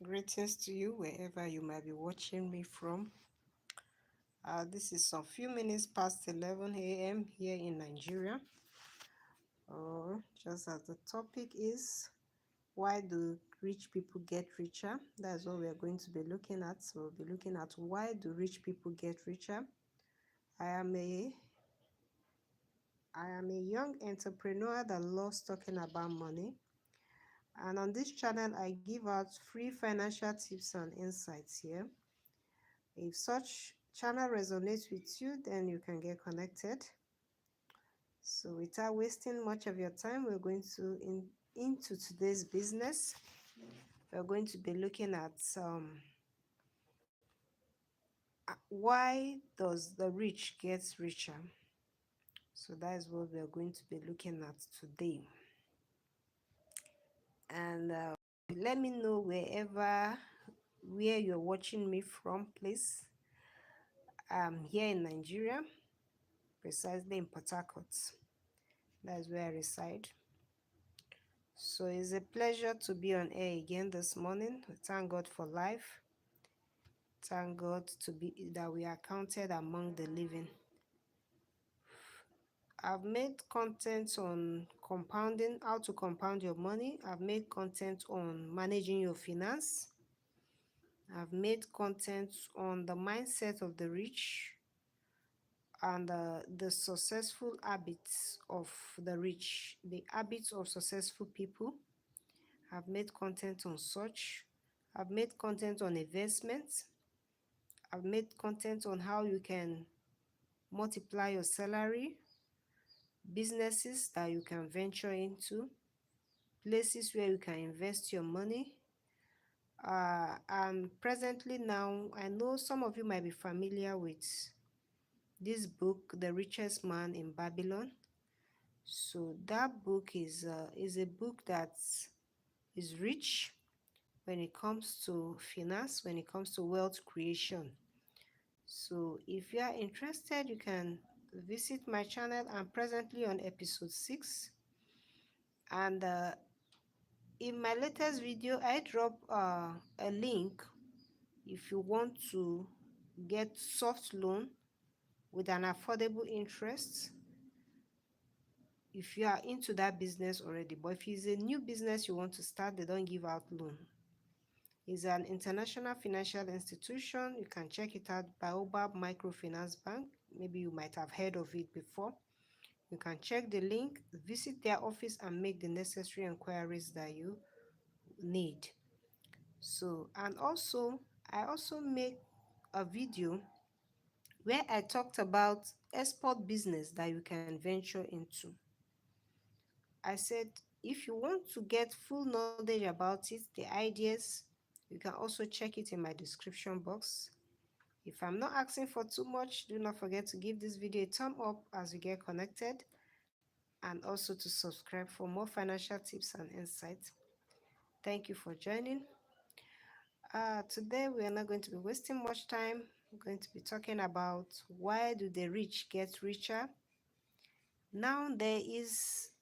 Greetings to you wherever you might be watching me from. This is some few minutes past 11 a.m. here in Nigeria. Just as the topic is, why do rich people get richer? That's what we are going to be looking at. So we'll be looking at why do rich people get richer. I am a young entrepreneur that loves talking about money. And on this channel, I give out free financial tips and insights here. If such channel resonates with you, then you can get connected. So without wasting much of your time, we're going to into today's business. We're going to be looking at why does the rich get richer. So that is what we're going to be looking at today. And let me know where you're watching me from, please. I'm here in Nigeria, precisely in Port Harcourt. That's where I reside. So it's a pleasure to be on air again this morning. We thank God for life. Thank God that we are counted among the living. I've made content on compounding, how to compound your money. I've made content on managing your finance. I've made content on the mindset of the rich and the successful habits of the rich, the habits of successful people. I've made content on such. I've made content on investments. I've made content on how you can multiply your salary, businesses that you can venture into, places where you can invest your money. And presently now, I know some of you might be familiar with this book, The Richest Man in Babylon. So that book is a book that is rich when it comes to finance, when it comes to wealth creation. So if you are interested, you can visit my channel. I'm presently on episode 6. And in my latest video, I drop a link if you want to get soft loan with an affordable interest. If you are into that business already, but if it's a new business you want to start, they don't give out loan. It's an international financial institution. You can check it out, Baobab Microfinance Bank. Maybe you might have heard of it before. You can check the link, visit their office, and make the necessary inquiries that you need. So, and also, I also make a video where I talked about export business that you can venture into. I said, if you want to get full knowledge about it, the ideas, you can also check it in my description box. If I'm not asking for too much, do not forget to give this video a thumb up as we get connected, and also to subscribe for more financial tips and insights. Thank you for joining. Today we are not going to be wasting much time. We're going to be talking about why do the rich get richer. Now it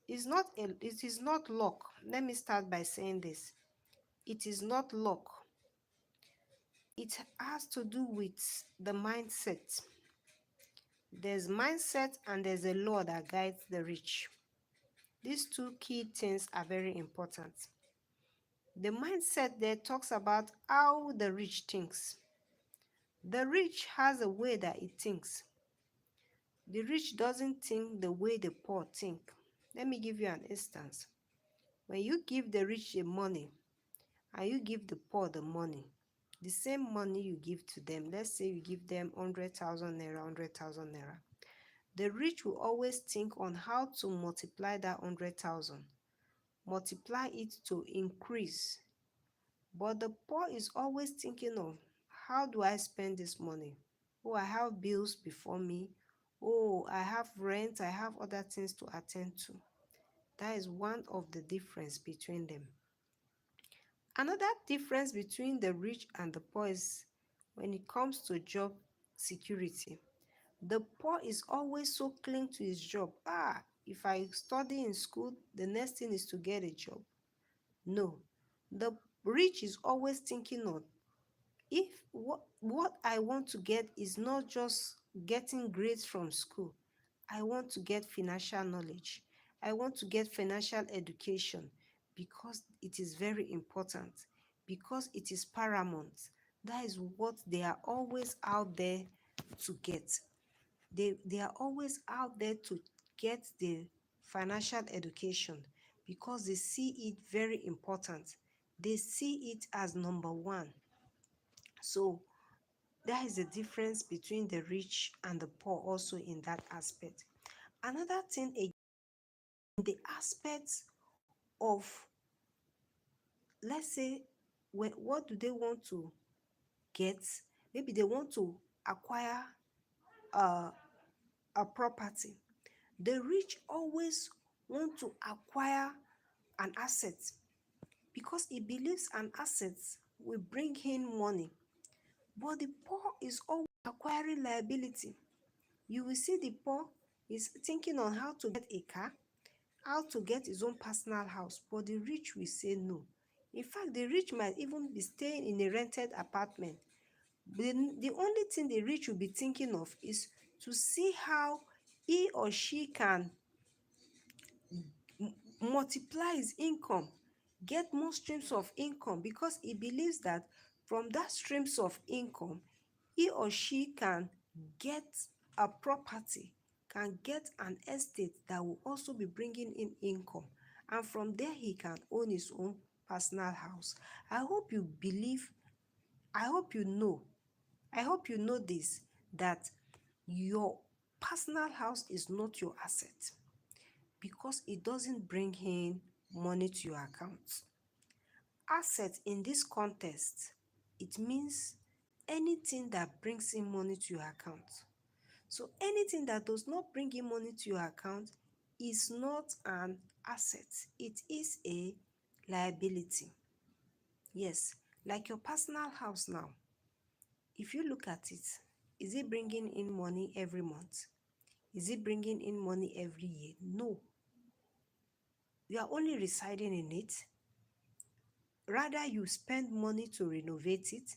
is not luck. Let me start by saying this. It is not luck. It has to do with the mindset. There's mindset and there's a law that guides the rich. These two key things are very important. The mindset there talks about how the rich thinks. The rich has a way that it thinks. The rich doesn't think the way the poor think. Let me give you an instance. When you give the rich the money and you give the poor the money, the same money you give to them, let's say you give them 100,000 naira, 100,000 naira. The rich will always think on how to multiply that 100,000, multiply it to increase. But the poor is always thinking of, how do I spend this money? Oh, I have bills before me. Oh, I have rent. I have other things to attend to. That is one of the difference between them. Another difference between the rich and the poor is when it comes to job security. The poor is always so cling to his job. If I study in school, the next thing is to get a job. No, the rich is always thinking on, if what I want to get is not just getting grades from school, I want to get financial knowledge, I want to get financial education, because it is very important, because it is paramount. That is what they are always out there to get. They are always out there to get the financial education, because they see it very important. They see it as number one. So there is a difference between the rich and the poor also in that aspect. Another thing, again, the aspect of, let's say, what do they want to get? Maybe they want to acquire a, a property. The rich always want to acquire an asset, because he believes an asset will bring in money. But the poor is always acquiring liability. You will see the poor is thinking on how to get a car, how to get his own personal house, but the rich will say no. In fact, the rich might even be staying in a rented apartment. The only thing the rich will be thinking of is to see how he or she can multiply his income, get more streams of income, because he believes that from that streams of income, he or she can get a property, can get an estate that will also be bringing in income. And from there, he can own his own personal house. I hope you believe, I hope you know, I hope you know this, that your personal house is not your asset, because it doesn't bring in money to your account. Asset in this context, it means anything that brings in money to your account. So anything that does not bring in money to your account is not an asset. It is a liability. Yes, like your personal house now. If you look at it, is it bringing in money every month? Is it bringing in money every year? No. You are only residing in it. Rather, you spend money to renovate it,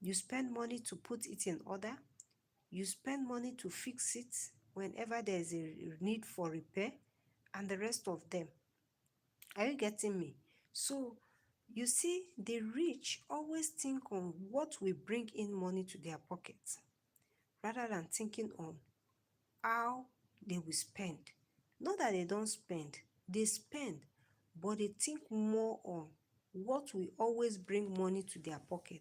you spend money to put it in order, you spend money to fix it whenever there is a need for repair, and the rest of them. Are you getting me? So, you see, the rich always think on what will bring in money to their pockets, rather than thinking on how they will spend. Not that they don't spend, they spend, but they think more on what will always bring money to their pocket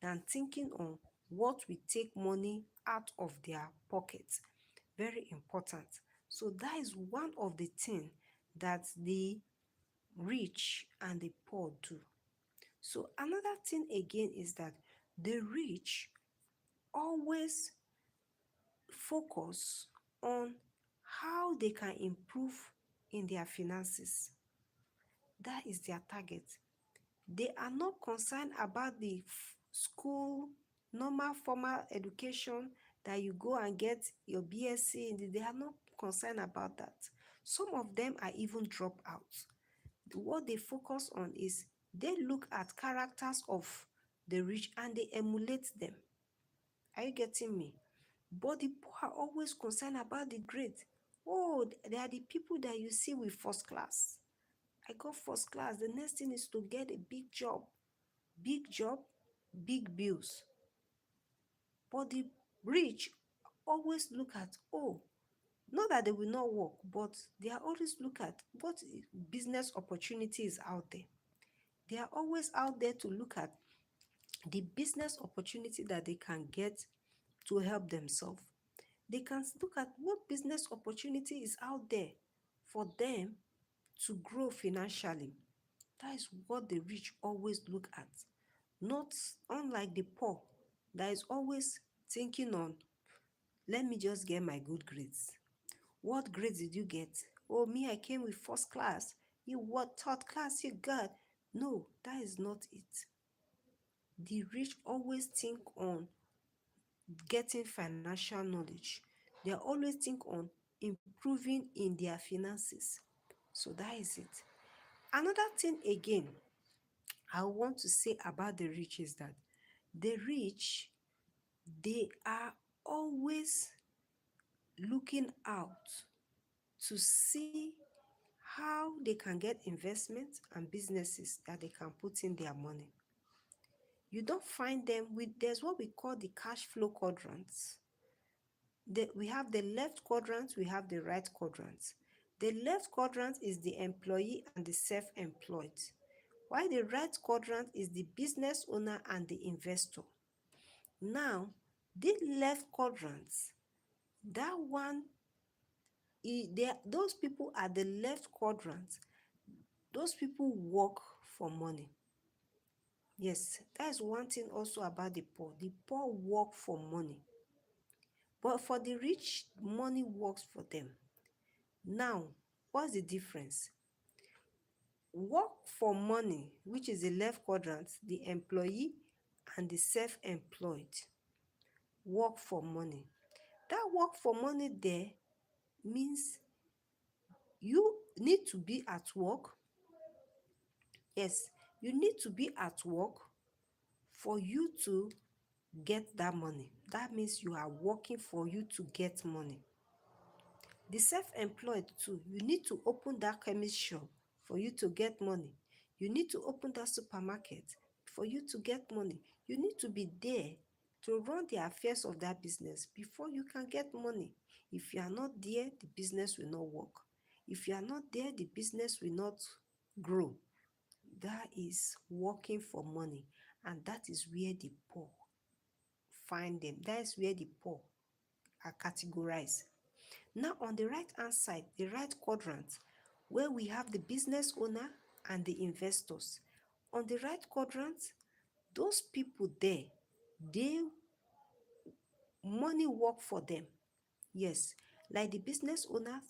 than thinking on what will take money out of their pockets. Very important. So that is one of the things that the rich and the poor do. So another thing again is that the rich always focus on how they can improve in their finances. That is their target. They are not concerned about the school, normal formal education that you go and get your BSc. They are not concerned about that. Some of them are even drop out. What they focus on is they look at characters of the rich and they emulate them. Are you getting me? But the poor are always concerned about the grade. Oh, they are the people that you see with first class. I got first class. The next thing is to get a big job. Big job, big bills. But the rich always look at, oh, not that they will not work, but they are always look at what business opportunities out there. They are always out there to look at the business opportunity that they can get to help themselves. They can look at what business opportunity is out there for them to grow financially. That is what the rich always look at. Not unlike the poor that is always thinking on, let me just get my good grades. What grades did you get? Oh, me, I came with first class. You, what third class you got? No, that is not it. The rich always think on getting financial knowledge. They always think on improving in their finances. So that is it. Another thing again I want to say about the rich is that the rich, they are always looking out to see how they can get investments and businesses that they can put in their money. You don't find them with, there's what we call the cash flow quadrants. We have the left quadrant, we have the right quadrant. The left quadrant is the employee and the self-employed, while the right quadrant is the business owner and the investor. Now, the left quadrant, that one, those people at the left quadrant, those people work for money. Yes, that is one thing also about the poor. The poor work for money. But for the rich, money works for them. Now, what's the difference? Work for money, which is the left quadrant, the employee and the self-employed work for money. That work for money there means you need to be at work. Yes, you need to be at work for you to get that money. That means you are working for you to get money. The self-employed too, you need to open that chemist shop for you to get money. You need to open that supermarket for you to get money. You need to be there to run the affairs of that business before you can get money. If you are not there, the business will not work. If you are not there, the business will not grow. That is working for money, and that is where the poor find them. That is where the poor are categorized. Now, on the right hand side, the right quadrant, where we have the business owner and the investors. On the right quadrant, those people there, they money work for them. Yes, like the business owners,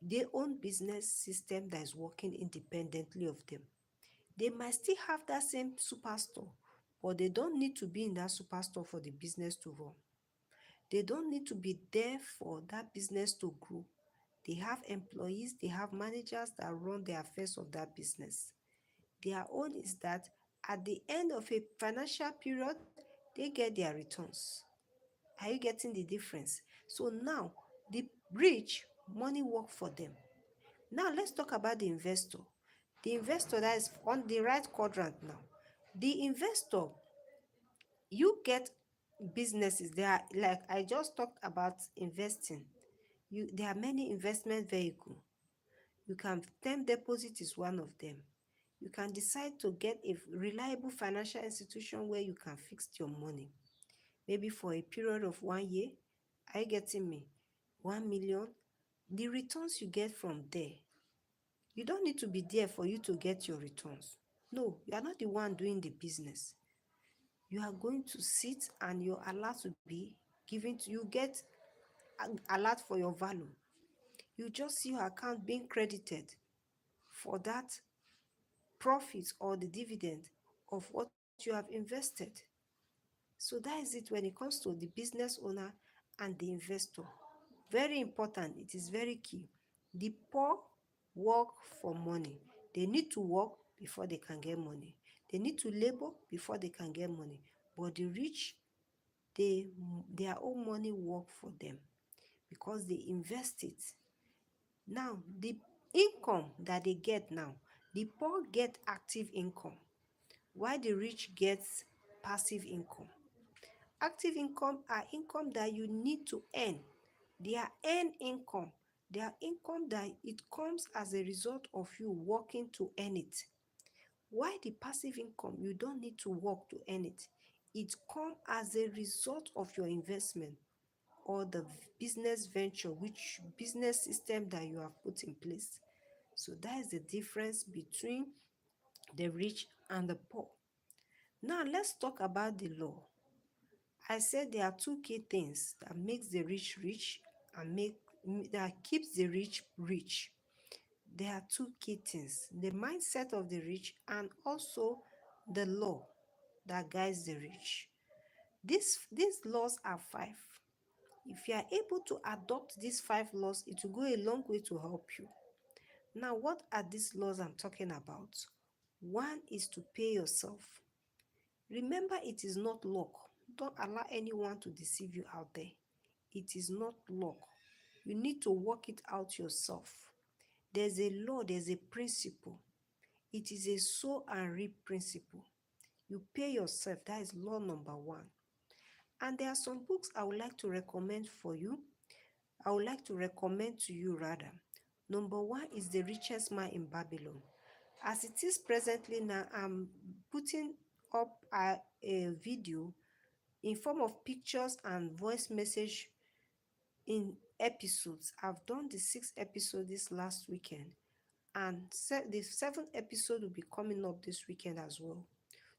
they own business system that is working independently of them. They might still have that same superstore, but they don't need to be in that superstore for the business to run. They don't need to be there for that business to grow. They have employees, they have managers that run the affairs of that business. Their own is that at the end of a financial period, they get their returns. Are you getting the difference? So now, the rich, money work for them. Now, let's talk about the investor. The investor that is on the right quadrant now. The investor, you get businesses. There are, like I just talked about investing. There are many investment vehicles. You can, term deposit is one of them. You can decide to get a reliable financial institution where you can fix your money, maybe for a period of 1 year. Are you getting me? 1 million. The returns you get from there, you don't need to be there for you to get your returns. No, you are not the one doing the business. You are going to sit and your alert to be given to you, get alert for your value. You just see your account being credited for that profit or the dividend of what you have invested. So that is it when it comes to the business owner and the investor. Very important, it is very key. The poor work for money. They need to work before they can get money. They need to labor before they can get money. But the rich, their own money work for them because they invest it. Now, the income that they get now, the poor get active income, while the rich gets passive income. Active income are income that you need to earn. They are earned income. They are income that it comes as a result of you working to earn it. Why the passive income, you don't need to work to earn it. It comes as a result of your investment or the business venture, which business system that you have put in place. So that is the difference between the rich and the poor. Now let's talk about the law. I said there are two key things that makes the rich rich and that keeps the rich rich. There are two key things: the mindset of the rich and also the law that guides the rich. These laws are five. If you are able to adopt these five laws, it will go a long way to help you. Now, what are these laws I'm talking about? One is to pay yourself. Remember, it is not luck. Don't allow anyone to deceive you out there. It is not luck. You need to work it out yourself. There's a law, there's a principle. It is a sow and reap principle. You pay yourself. That is law number one. And there are some books I would like to recommend for you. I would like to recommend to you rather. Number one is The Richest Man in Babylon. As it is presently now, I'm putting up a video in form of pictures and voice message in episodes. I've done the 6th episode this last weekend, and the 7th episode will be coming up this weekend as well.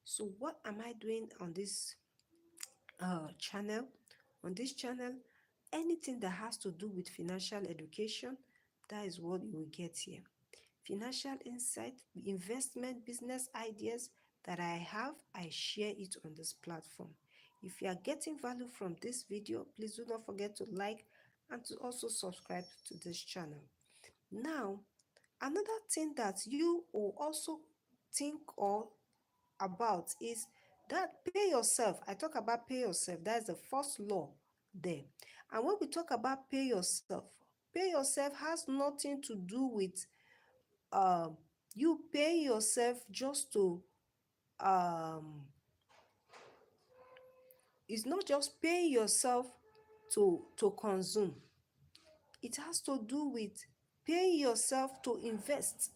So what am I doing on this channel? On this channel, anything that has to do with financial education, that is what you will get here. Financial insight, investment, business ideas that I have, I share it on this platform. If you are getting value from this video, please do not forget to like and to also subscribe to this channel. Now, another thing that you will also think or about is that pay yourself. I talk about pay yourself. That is the first law there. And when we talk about pay yourself has nothing to do with um you pay yourself just to um it's not just pay yourself to consume. It has to do with pay yourself to invest.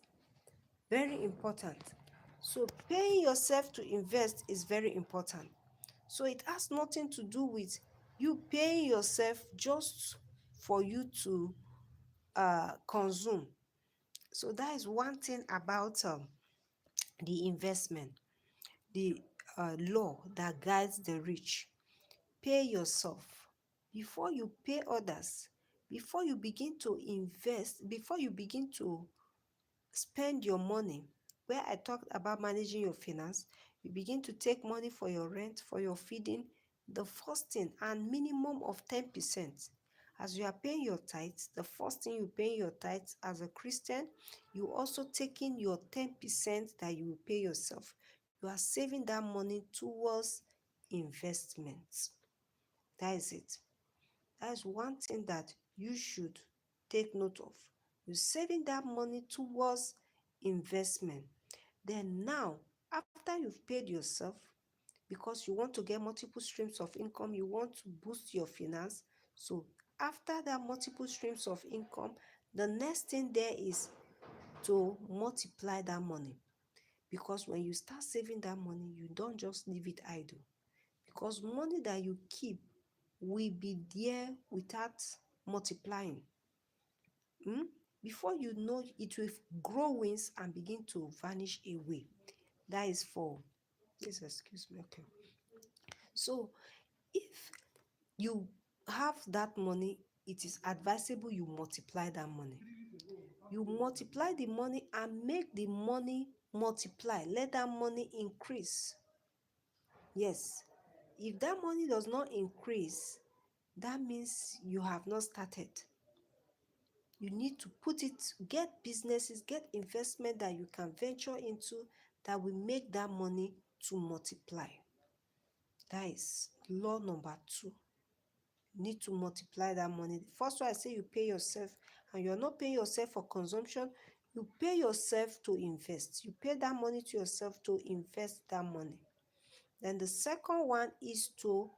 Very important. So paying yourself to invest is very important. So it has nothing to do with you paying yourself just for you to consume. So that is one thing about the investment, the law that guides the rich. Pay yourself before you pay others. Before you begin to invest, before you begin to spend your money, where I talked about managing your finance, you begin to take money for your rent, for your feeding, the first thing, and minimum of 10%. As you are paying your tithes, the first thing you pay your tithes as a Christian, you also taking your 10% that you will pay yourself. You are saving that money towards investments. That is it. That is one thing that you should take note of. You're saving that money towards investment. Then now, after you've paid yourself, because you want to get multiple streams of income, you want to boost your finance. So after that multiple streams of income, the next thing there is to multiply that money. Because when you start saving that money, you don't just leave it idle. Because money that you keep will be there without multiplying. Before you know, it will grow wings and begin to vanish away. That is for this. Excuse me. Okay. So if you have that money, it is advisable you multiply that money. You multiply the money and make the money multiply. Let that money increase. Yes. If that money does not increase, that means you have not started. You need to put it, get businesses, get investment that you can venture into that will make that money to multiply. That is law number 2. You need to multiply that money. The first one I say you pay yourself, and you're not paying yourself for consumption, you pay yourself to invest. You pay that money to yourself to invest that money. Then the second one is to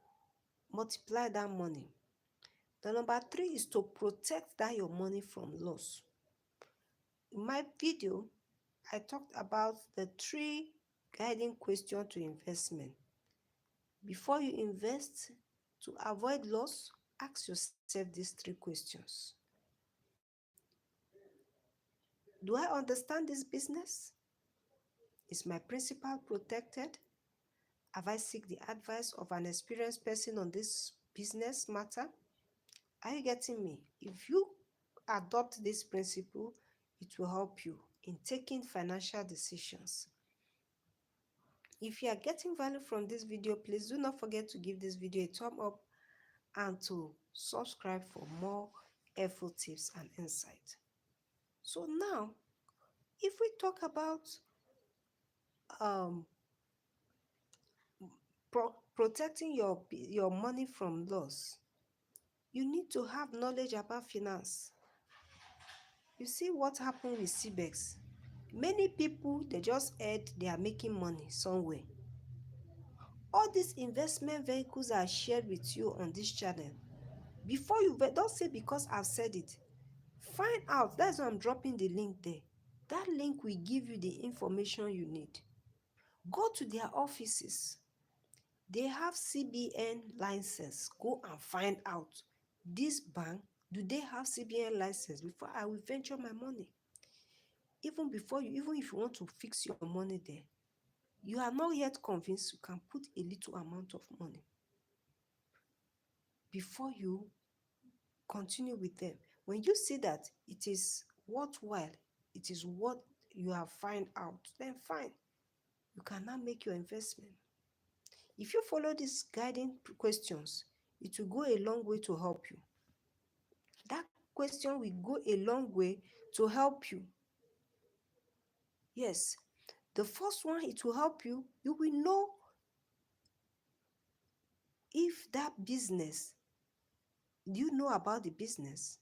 multiply that money. The number 3 is to protect that your money from loss. In my video, I talked about the 3 guiding questions to investment. Before you invest, to avoid loss, ask yourself these 3 questions. Do I understand this business? Is my principal protected? Have I sought the advice of an experienced person on this business matter? Are you getting me? If you adopt this principle, it will help you in taking financial decisions. If you are getting value from this video, please do not forget to give this video a thumb up and to subscribe for more helpful tips and insight. So now, if we talk about um protecting your money from loss, you need to have knowledge about finance. You see what happened with CBEX. Many people, they just heard they are making money somewhere. All these investment vehicles are shared with you on this channel. Before you don't say because I've said it. Find out. That's why I'm dropping the link there. That link will give you the information you need. Go to their offices. They have CBN license. Go and find out. This bank, do they have CBN license before I will venture my money? Even if you want to fix your money there, you are not yet convinced, you can put a little amount of money before you continue with them. When you see that it is worthwhile, it is what you have find out, then fine, you can now make your investment. If you follow these guiding questions, it will go a long way to help you. That question will go a long way to help you. Yes, the first one, it will help you. You will know if that business, do you know about the business?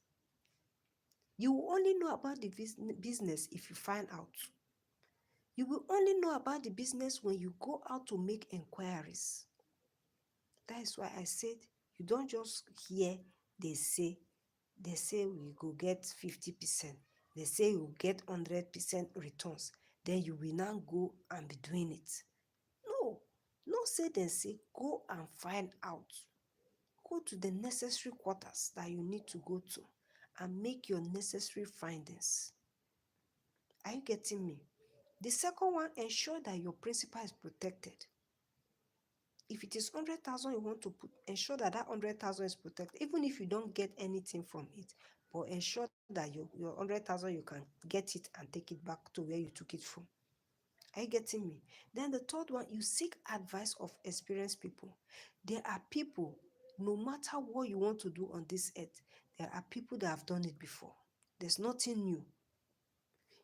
You will only know about the business if you find out. You will only know about the business when you go out to make inquiries. That is why I said you don't just hear they say we go get 50%. They say you get 100% returns. Then you will now go and be doing it. No, no say they say go and find out. Go to the necessary quarters that you need to go to and make your necessary findings. Are you getting me? The second one, ensure that your principal is protected. If it is 100,000 you want to put, ensure that 100,000 is protected, even if you don't get anything from it. But ensure that your 100,000, you can get it and take it back to where you took it from. Are you getting me? Then the third one, you seek advice of experienced people. There are people, no matter what you want to do on this earth, there are people that have done it before. There's nothing new.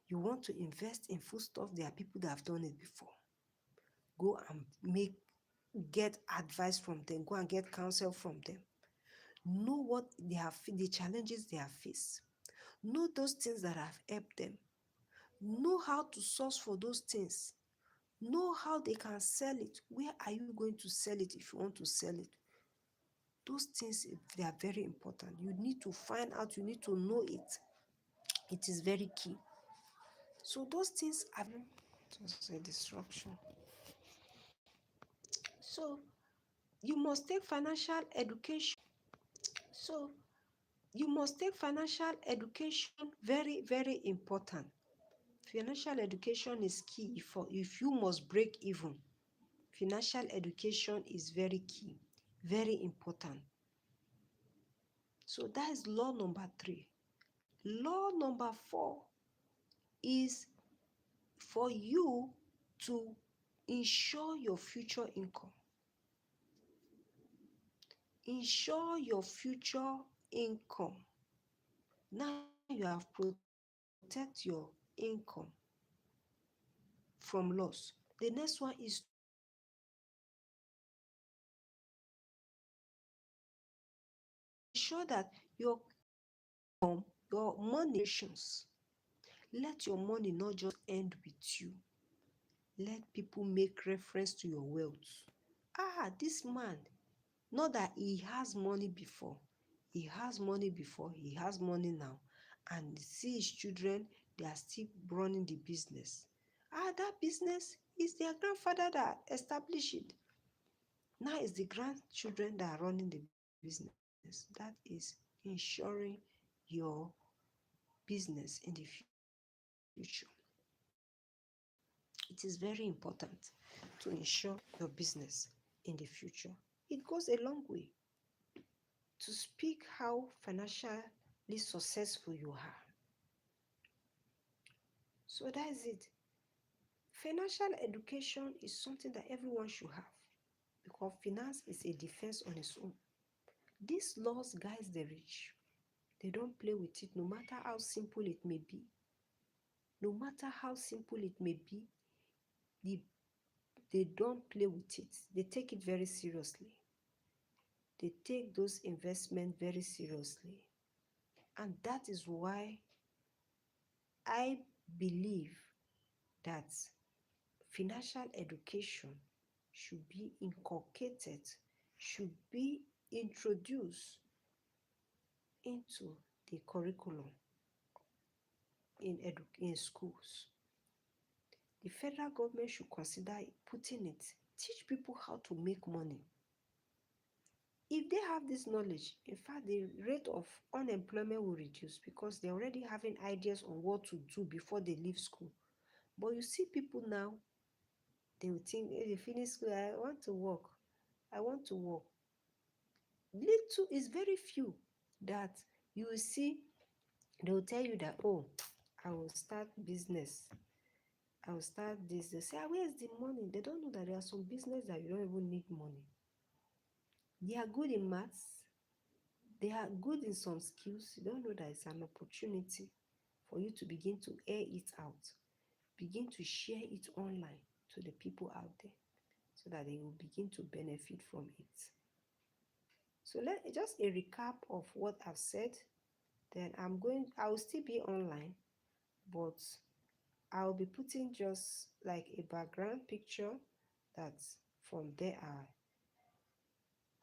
You want to invest in foodstuff, there are people that have done it before. Go and get advice from them. Go and get counsel from them. Know what they have, the challenges they have faced. Know those things that have helped them. Know how to source for those things. Know how they can sell it. Where are you going to sell it if you want to sell it? Those things, they are very important. You need to find out, you need to know it. It is very key. So those things are just a distraction. So you must take financial education. So you must take financial education very, very important. Financial education is key for if you must break even. Financial education is very key, very important. So that is law number 3. Law number 4 is for you to ensure your future income. Ensure your future income. Now you have protect your income from loss. The next one is to ensure that your income, your money, let your money not just end with you. Let people make reference to your wealth. This man, not that he has money before. He has money before, he has money now. And see his children, they are still running the business. That business is their grandfather that established it. Now it's the grandchildren that are running the business. That is ensuring your business in the future. It is very important to ensure your business in the future. It goes a long way to speak how financially successful you are. So that is it. Financial education is something that everyone should have, because finance is a defense on its own. These laws guide the rich. They don't play with it, no matter how simple it may be. No matter how simple it may be, the they don't play with it. They take it very seriously. They take those investments very seriously. And that is why I believe that financial education should be inculcated, should be introduced into the curriculum in schools. The federal government should consider putting it, teach people how to make money. If they have this knowledge, in fact, the rate of unemployment will reduce because they're already having ideas on what to do before they leave school. But you see people now, they will think, hey, they finish school, I want to work. I want to work. Little is very few that you will see, they will tell you that, oh, I will start business. I will start this. They say, where's the money? They don't know that there are some business that you don't even need money. They are good in maths. They are good in some skills. You don't know that it's an opportunity for you to begin to air it out. Begin to share it online to the people out there so that they will begin to benefit from it. So just a recap of what I've said. Then I will still be online, but I'll be putting just like a background picture that from there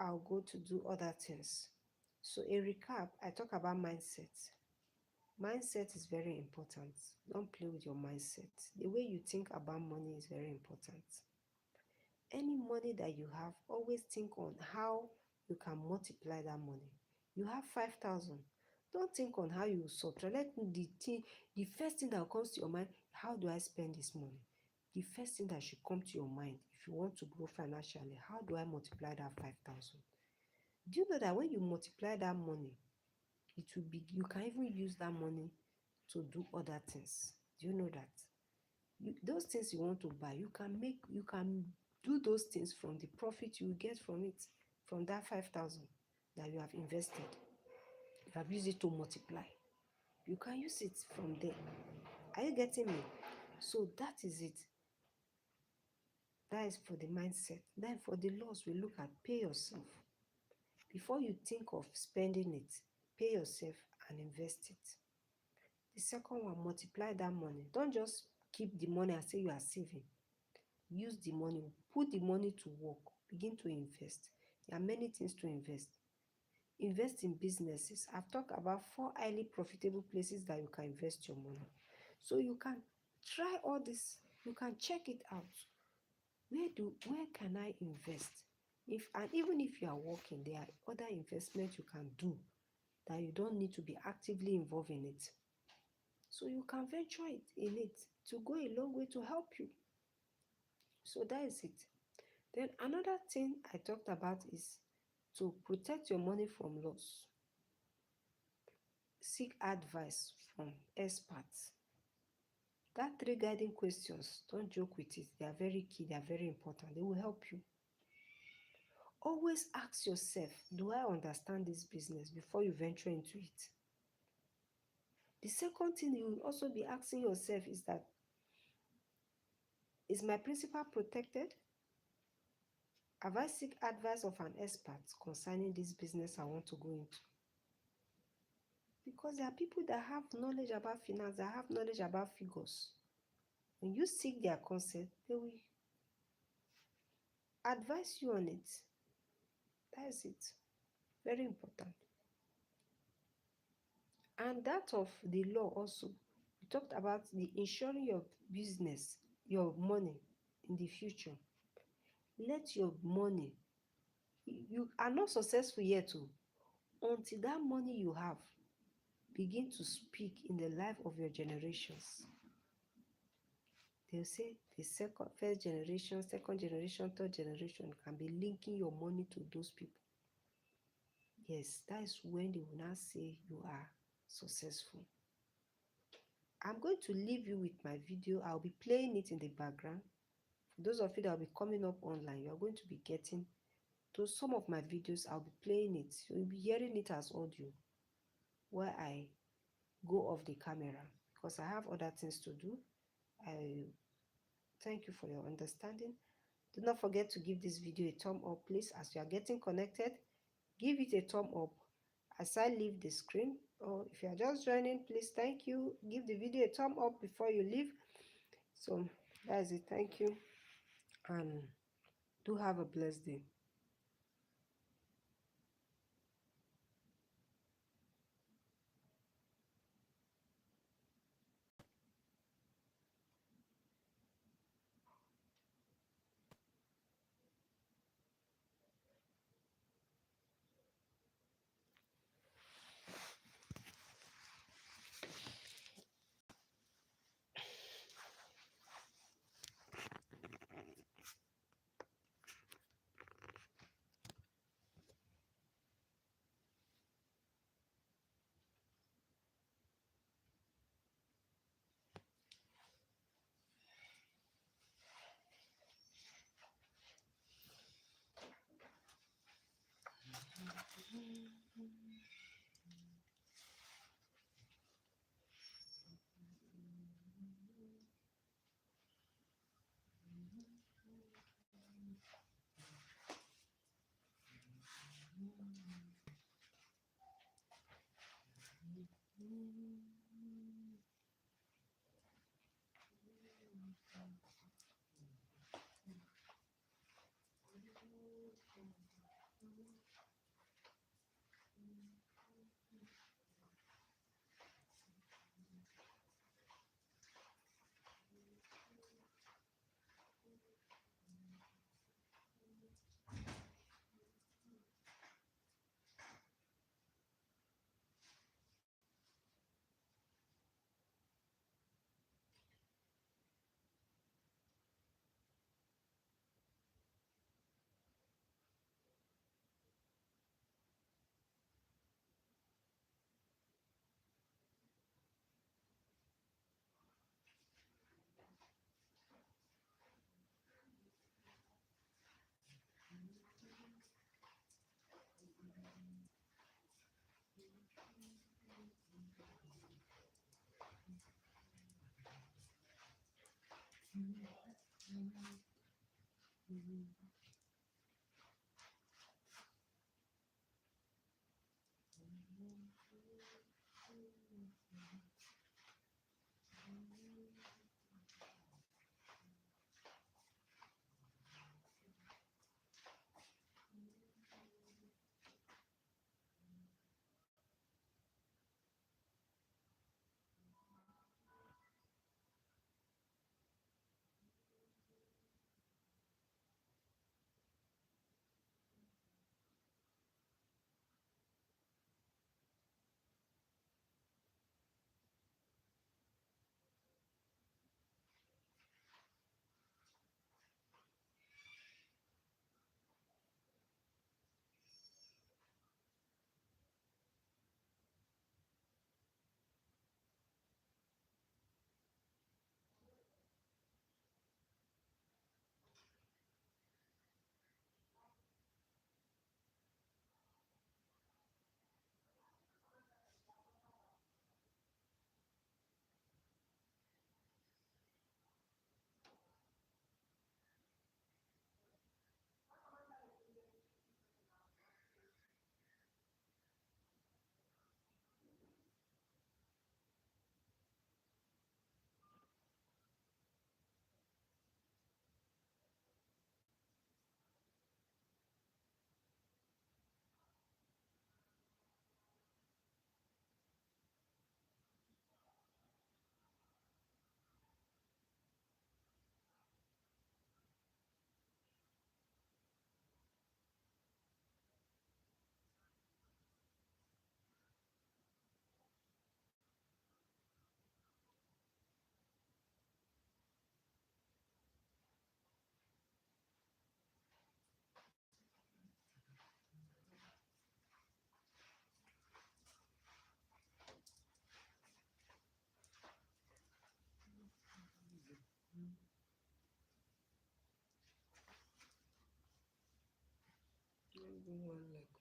I'll go to do other things. So a recap, I talk about mindset. Mindset is very important. Don't play with your mindset. The way you think about money is very important. Any money that you have, always think on how you can multiply that money. You have 5,000. Don't think on how you subtract. The first thing that comes to your mind, how do I spend this money? The first thing that should come to your mind, if you want to grow financially, how do I multiply that 5,000? Do you know that when you multiply that money, it will be, you can even use that money to do other things? Do you know that? Those things you want to buy, you can do those things from the profit you get from it, from that 5,000 that you have invested. You have used it to multiply. You can use it from there. Are you getting me? So that is it. That is for the mindset. Then for the loss, we look at pay yourself. Before you think of spending it, pay yourself and invest it. The second one, multiply that money. Don't just keep the money and say you are saving. Use the money, put the money to work, begin to invest. There are many things to invest. Invest in businesses. I've talked about 4 highly profitable places that you can invest your money. So you can try all this. You can check it out. Where can I invest? Even if you are working, there are other investments you can do that you don't need to be actively involved in it. So you can venture in it to go a long way to help you. So that is it. Then another thing I talked about is to protect your money from loss. Seek advice from experts. That 3 guiding questions, don't joke with it. They are very key, they are very important. They will help you. Always ask yourself, do I understand this business before you venture into it? The second thing you will also be asking yourself is that, is my principal protected? Have I seek advice of an expert concerning this business I want to go into? Because there are people that have knowledge about finance, that have knowledge about figures. When you seek their consent, they will advise you on it. That is it. Very important. And that of the law also. We talked about the insuring your business, your money in the future. Let your money, you are not successful yet until that money you have begin to speak in the life of your generations. They'll say the first generation, second generation, third generation can be linking your money to those people. Yes, that is when they will now say you are successful. I'm going to leave you with my video. I'll be playing it in the background. For those of you that will be coming up online, you are going to be getting to some of my videos. I'll be playing it. You'll be hearing it as audio where I go off the camera because I have other things to do. I thank you for your understanding. Do not forget to give this video a thumb up, please. As you are getting connected, give it a thumb up as I leave the screen. Or if you are just joining, please, thank you. Give the video a thumb up before you leave. So that is it. Thank you, and do have a blessed day. Everyone like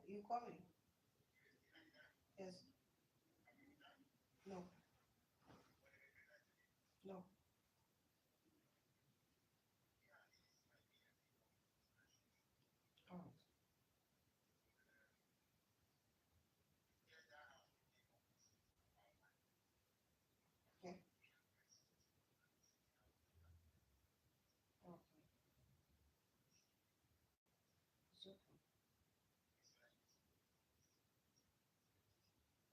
You calling? Yes. No. No. All right. Okay. Okay. It's okay.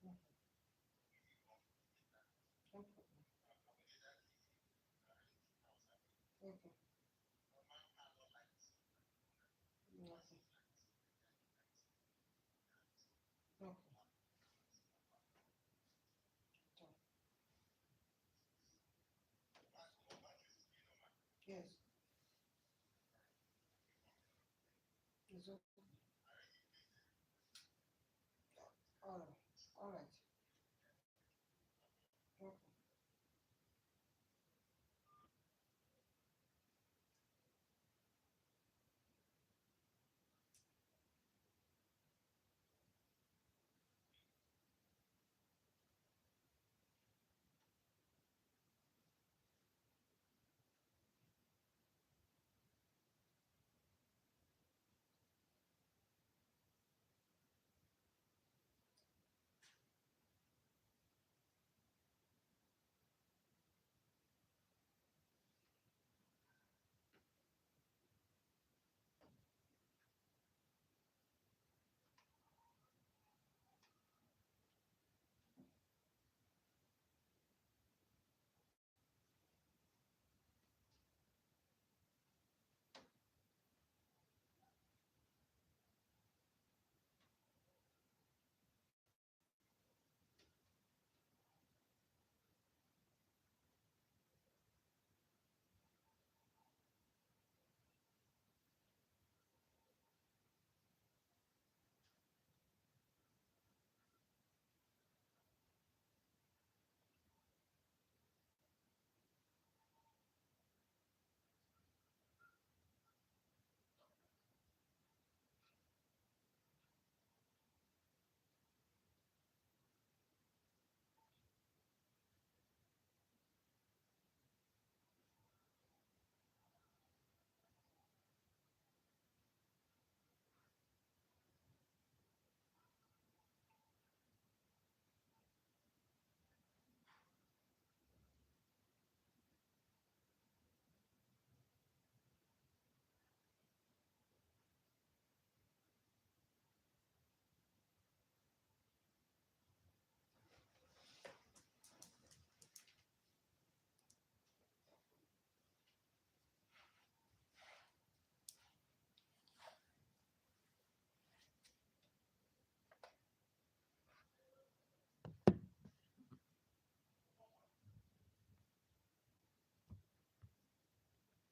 No. No problem. Okay. Okay. Okay. So, yes. It's okay. All right. All right. Okay.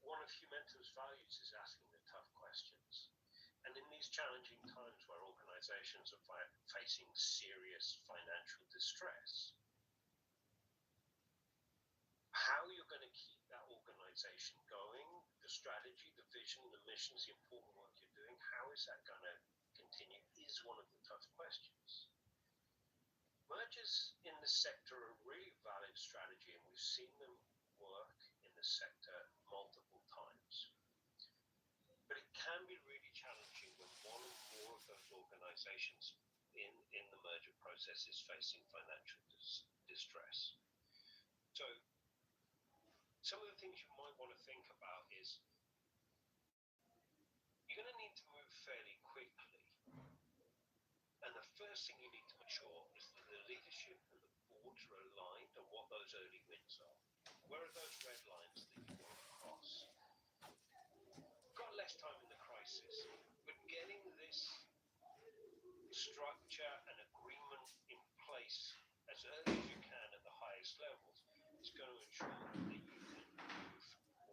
One of Humento's values is asking the tough questions. And in these challenging times where organizations are facing serious financial distress, how you're going to keep that organization going, the strategy, the vision, the mission, the important work you're doing, how is that going to continue is one of the tough questions. Mergers in the sector are a really valid strategy, and we've seen them work in the sector multiple times. But it can be really challenging when one or more of those organizations in the merger process is facing financial distress. So, some of the things you might want to think about is you're going to need to move fairly quickly. And the first thing you need to ensure is that the leadership and the boards are aligned on what those early wins are. Where are those red lines that you want to cross? We've got less time in the crisis, but getting this structure and agreement in place as early as you can at the highest levels is going to ensure that you can move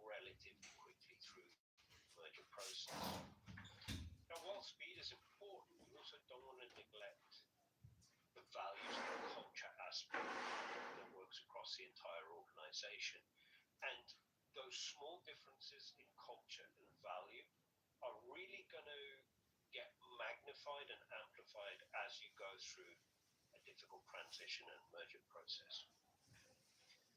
relatively quickly through the merger process. Now, while speed is important, you also don't want to neglect the values and culture aspect that works across the entire organization. And those small differences in culture and value are really going to get magnified magnified and amplified as you go through a difficult transition and merger process.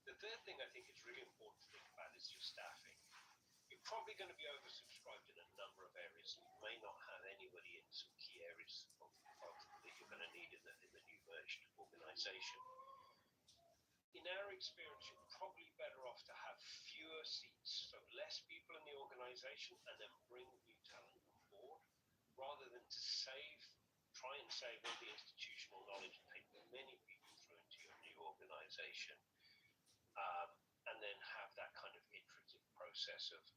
The third thing I think is really important to think about is your staffing. You're probably going to be oversubscribed in a number of areas. You may not have anybody in some key areas that you're going to need in the new merged organization. In our experience, you're probably better off to have fewer seats, so less people in the organization, and then bring new talent on board, rather than to try and save all the institutional knowledge and take many people through into your new organization, um, and then have that kind of iterative process of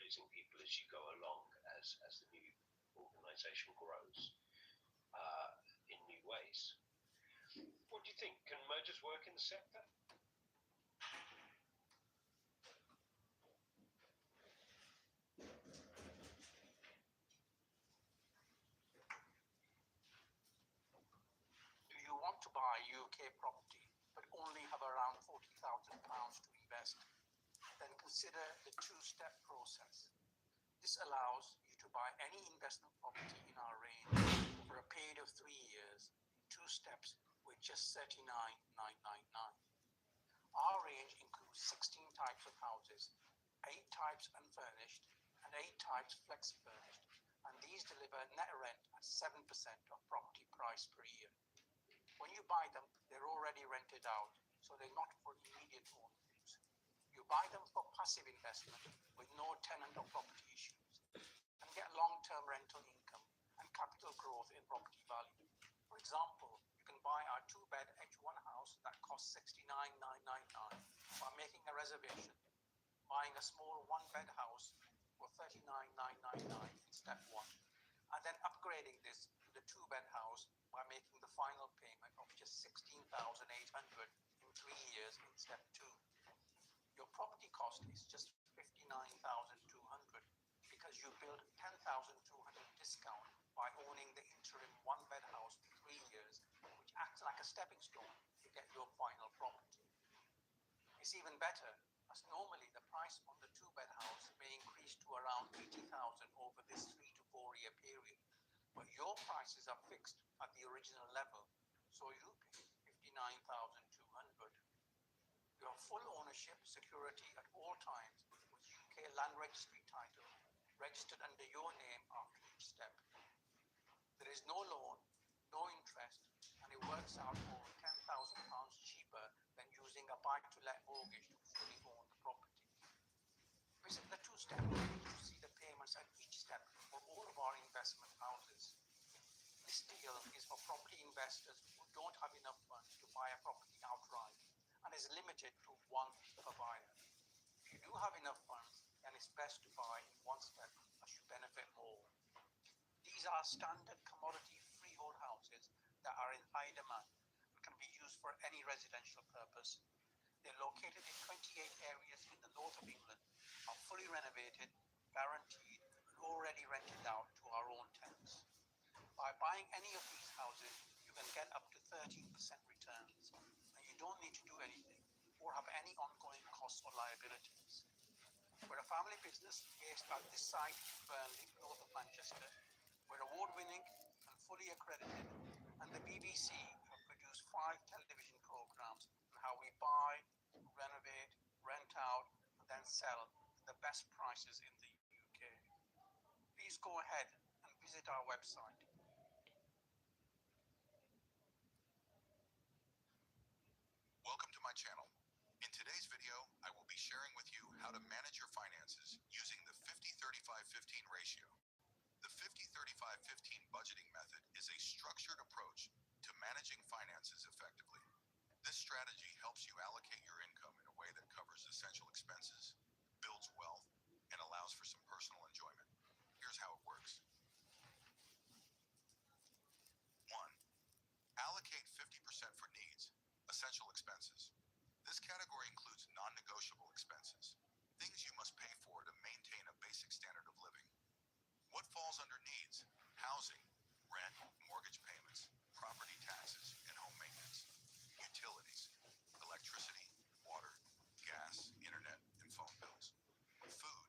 losing people as you go along as the new organization grows in new ways. What do you think? Can mergers work in the sector? Do you want to buy UK property but only have around £40,000 to invest? Then consider the two-step process. This allows you to buy any investment property in our range for a period of 3 years in 2 steps with just £39,999. Our range includes 16 types of houses, 8 types unfurnished and 8 types flexi-furnished, and these deliver net rent at 7% of property price per year. When you buy them, they're already rented out, so they're not for immediate own use. You buy them for passive investment with no tenant or property issues, and get long-term rental income and capital growth in property value. For example, you can buy our 2-bed H1 house that costs $69,999 by making a reservation, buying a small 1-bed house for $39,999 in step 1, and then upgrading this to the 2-bed house by making the final payment of just $16,800 in 3 years in step 2. Your property cost is just $59,200 because you build $10,200 discount by owning the interim 1-bed house for 3 years, which acts like a stepping stone to get your final property. It's even better, as normally the price on the 2-bed house may increase to around $80,000 over this 3 to 4 year period, but your prices are fixed at the original level, so you pay $59,200. You have full ownership security at all times with UK land registry title registered under your name after each step. There is no loan, no interest, and it works out over £10,000 cheaper than using a buy-to-let mortgage to fully own the property. Visit the 2-step page to see the payments at each step for all of our investment houses. This deal is for property investors who don't have enough funds to buy a property outright and is limited to 1 per buyer. If you do have enough funds, then it's best to buy in 1 step as you benefit more. These are standard commodity freehold houses that are in high demand and can be used for any residential purpose. They're located in 28 areas in the north of England, are fully renovated, guaranteed, and already rented out to our own tenants. By buying any of these houses, you can get up to 13% returns, and you don't need to do anything or have any ongoing costs or liabilities. We're a family business based at this site in Burnley, north of Manchester. We're award-winning and fully accredited, and the BBC have produced 5 television programs on how we buy, renovate, rent out, and then sell at the best prices in the UK. Please go ahead and visit our website. Welcome to my channel. In today's video, I will be sharing with you how to manage your finances using the 50-35-15 ratio. The 50-35-15 budgeting method is a structured approach to managing finances effectively. This strategy helps you allocate your income in a way that covers essential expenses, builds wealth, and allows for some personal enjoyment. Here's how it works. 1. Allocate 50% for needs, essential expenses. This category includes non-negotiable expenses, things you must pay for to maintain a basic standard of living. What falls under needs? Housing, rent, mortgage payments, property taxes, and home maintenance. Utilities, electricity, water, gas, internet, and phone bills. Food,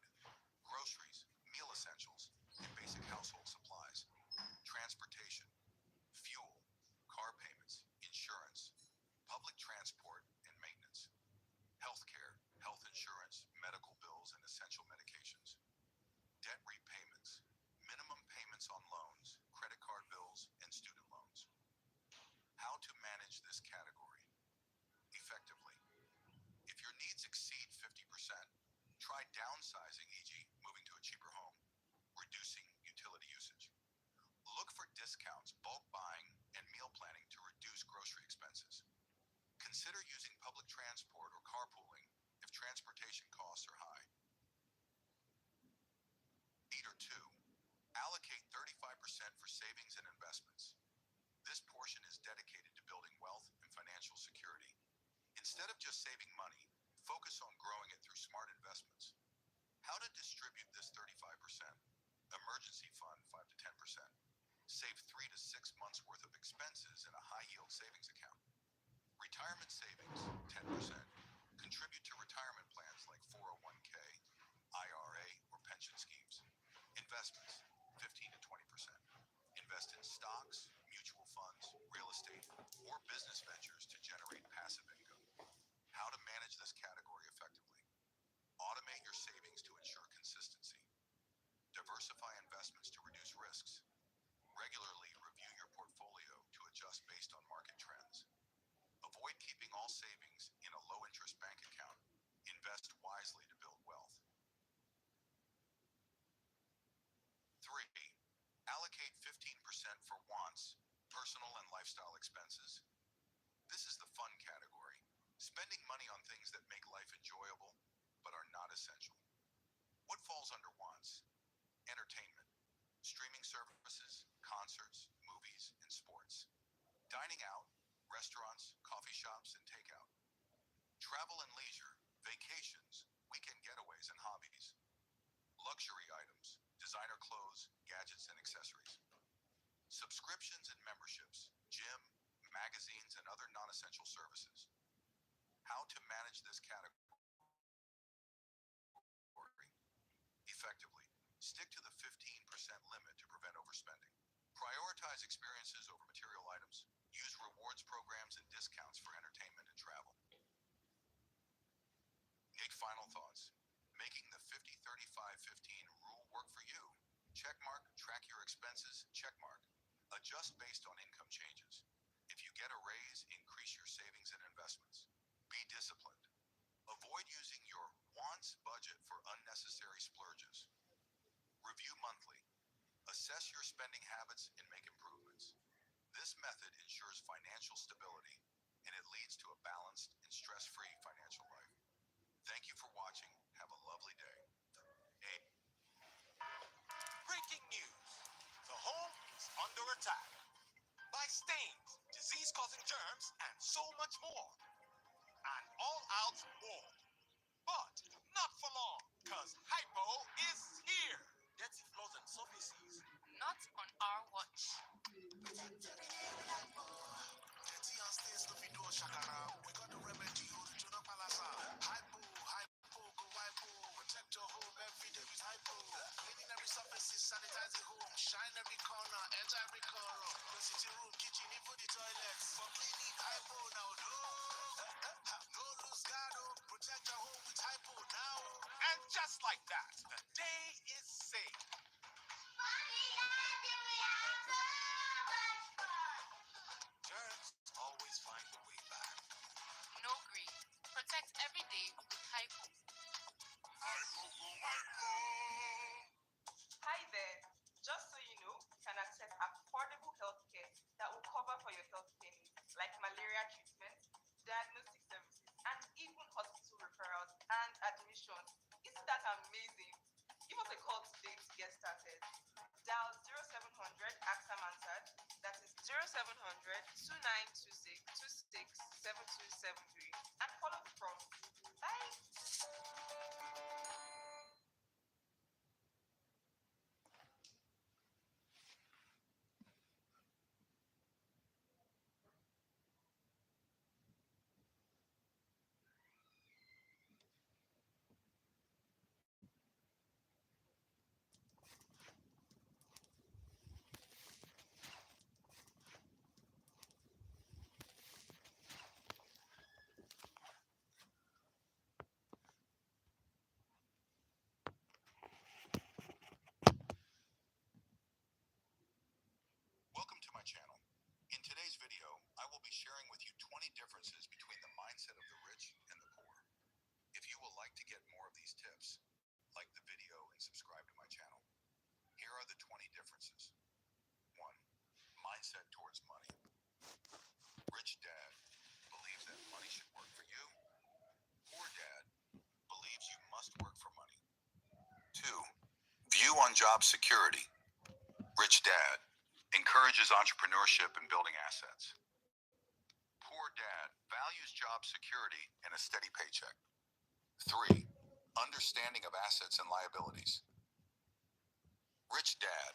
groceries, meal essentials, and basic household supplies. needs exceed 50%, try downsizing, e.g., moving to a cheaper home, reducing utility usage. Look for discounts, bulk buying, and meal planning to reduce grocery expenses. Consider using public transport or carpooling if transportation costs are high. Leader 2. Allocate 35% for savings and investments. This portion is dedicated to building wealth and financial security. Instead of just saving money, focus on growing it through smart investments. How to distribute this 35%? Emergency fund 5 to 10%. Save 3 to 6 months worth of expenses in a high-yield savings account. Retirement savings 10%. Contribute to retirement plans like 401k, IRA, or pension schemes. Investments 15 to 20%. Invest in stocks, mutual funds, real estate, or business ventures to generate passive income. How to manage this category effectively? Automate your savings to ensure consistency. Diversify investments to reduce risks. Regularly review your portfolio to adjust based on market trends. Avoid keeping all savings in a low-interest bank account. Invest wisely to build wealth. 3. Allocate 15% for wants, personal and lifestyle expenses. This is the fun category, spending money on things that make life enjoyable but are not essential. What falls under wants? Entertainment, streaming services, concerts, movies, and sports. Dining out, restaurants, coffee shops, and takeout. Travel and leisure, vacations, weekend getaways, and hobbies. Luxury items, designer clothes, gadgets, and accessories. Subscriptions and memberships, gym, magazines, and other non-essential services. How to manage this category effectively? Stick to the 15% limit to prevent overspending. Prioritize experiences over material items. Use rewards programs and discounts for entertainment and travel. 8 final thoughts. Making the 50-35-15 rule work for you. Checkmark, track your expenses, checkmark. Adjust based on income changes. If you get a raise, increase your savings and investments. Be disciplined. Avoid using your wants budget for unnecessary splurges. Review monthly. Assess your spending habits and make improvements. This method ensures financial stability, and it leads to a balanced and stress-free financial life. Thank you for watching. Have a lovely day. Breaking news. The home is under attack by stains, disease-causing germs, and so much more. An all-out war. But not for long, because hypo is here. Dirty floors and surfaces. Not on our watch. Dirty and stains no fit do shakara. We got the remedy, original palasa. Hypo, go hypo. Protect your home every day with hypo. Cleaning every surface, sanitizing home. Shine every corner, enter every corner. Your sitting room, kitchen, even the toilets. For cleaning hypo now, no. No lose guard, protect your home with hypo now. And just like that, the day is saved. Germs always find a way back. No green. Protect every day with hypo. Hi there. Just so you know, you can access affordable healthcare that will cover for your healthcare needs, like malaria treatment, diagnostic services, and even hospital referrals and admissions. Isn't that amazing? Give us a call today to get started. Dial 0700 AXA Mansard, that is 0700 2926 267273, and follow the prompts. Bye. Welcome to my channel. In today's video, I will be sharing with you 20 differences between the mindset of the rich and the poor. will like to get more of these tips, like the video and subscribe to my channel. Here are the 20 differences. 1. Mindset towards money. Rich dad believes that money should work for you. Poor dad believes you must work for money. 2. View on job security. Rich dad encourages entrepreneurship and building assets. Poor dad values job security and a steady paycheck. 3. Understanding of assets and liabilities. Rich dad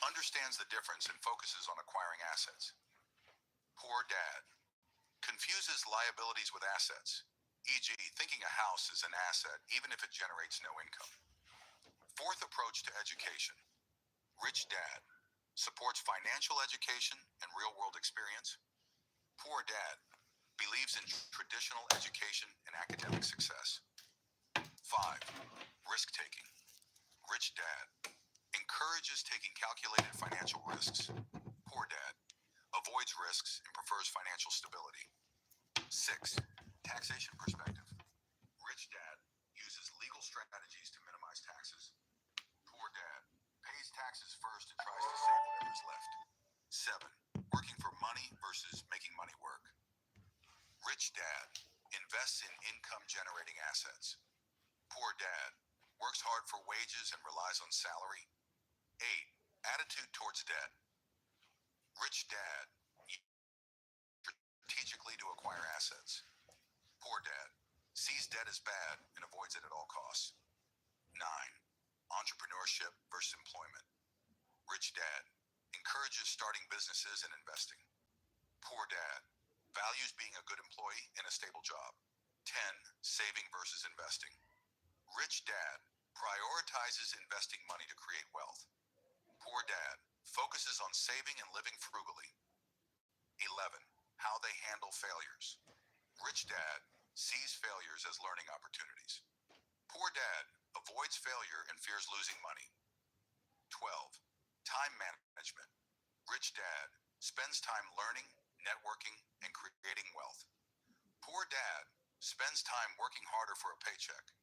understands the difference and focuses on acquiring assets. Poor dad confuses liabilities with assets, e.g., thinking a house is an asset even if it generates no income. 4th approach to education. Rich dad supports financial education and real-world experience. Poor dad believes in traditional education and academic success. 5. Risk-taking. Rich dad encourages taking calculated financial risks. Poor dad avoids risks and prefers financial stability. 6. Taxation perspective. Rich dad uses legal strategies to minimize taxes. Poor dad pays taxes first and tries to save whatever's left. 7. Working for money versus making money work. Rich dad invests in income-generating assets. Poor dad works hard for wages and relies on salary. 8. Attitude towards debt. Rich dad strategically to acquire assets. Poor dad sees debt as bad and avoids it at all costs. 9. Entrepreneurship versus employment. Rich dad encourages starting businesses and investing. Poor dad values being a good employee and a stable job. 10. Saving versus investing. Rich dad prioritizes investing money to create wealth. Poor dad focuses on saving and living frugally. 11. How they handle failures. Rich dad sees failures as learning opportunities. Poor dad avoids failure and fears losing money. 12. Time management. Rich dad spends time learning, networking, and creating wealth. Poor dad spends time working harder for a paycheck.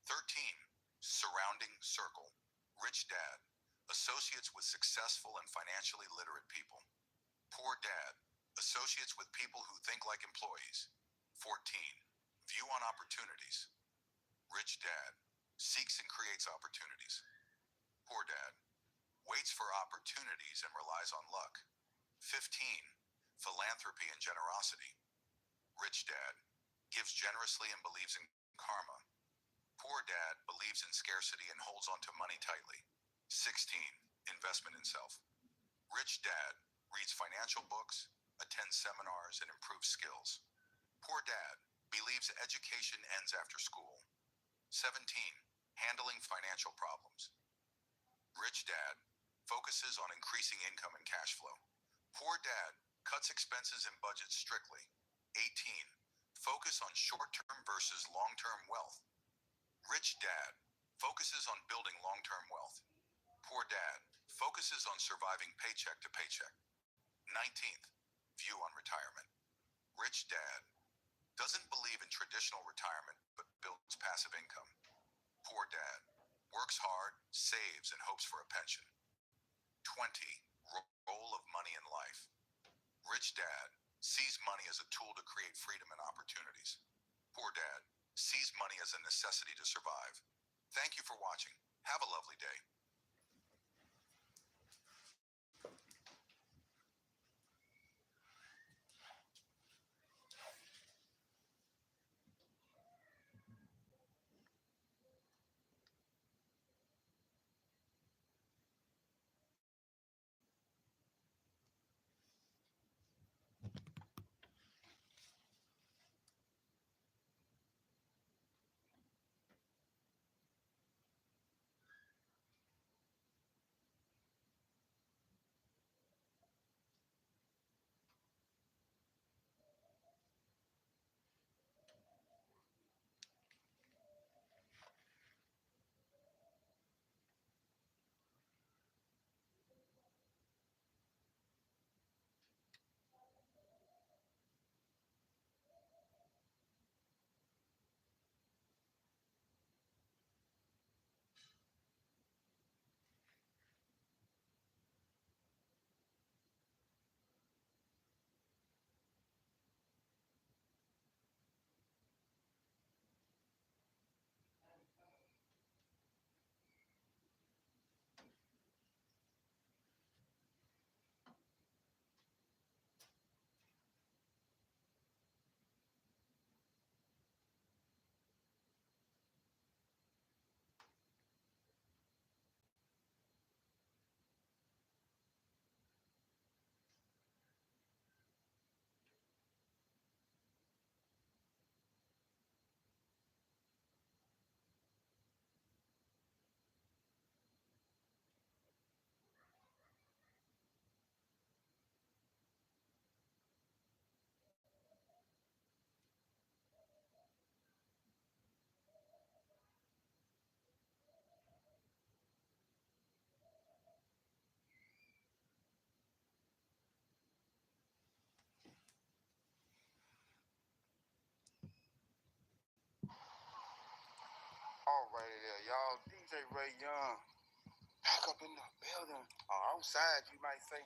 13. Surrounding circle. Rich dad associates with successful and financially literate people. Poor dad associates with people who think like employees. 14. View on opportunities. Rich dad seeks and creates opportunities. Poor dad waits for opportunities and relies on luck. 15. Philanthropy and generosity. Rich dad gives generously and believes in karma. Poor dad believes in scarcity and holds on to money tightly. 16. Investment in self. Rich dad reads financial books, attends seminars, and improves skills. Poor dad believes education ends after school. 17. Handling financial problems. Rich dad focuses on increasing income and cash flow. Poor dad cuts expenses and budgets strictly. 18. Focus on short-term versus long-term wealth. Rich dad focuses on building long-term wealth. Poor dad focuses on surviving paycheck to paycheck. 19th. View on retirement. Rich dad doesn't believe in traditional retirement but builds passive income. Poor dad works hard, saves, and hopes for a pension. 20. Role of money in life. Rich dad sees money as a tool to create freedom and opportunities. Poor dad sees money as a necessity to survive. Thank you for watching. Have a lovely day. right there, y'all. DJ Ray Young, back up in the building. Outside, you might say.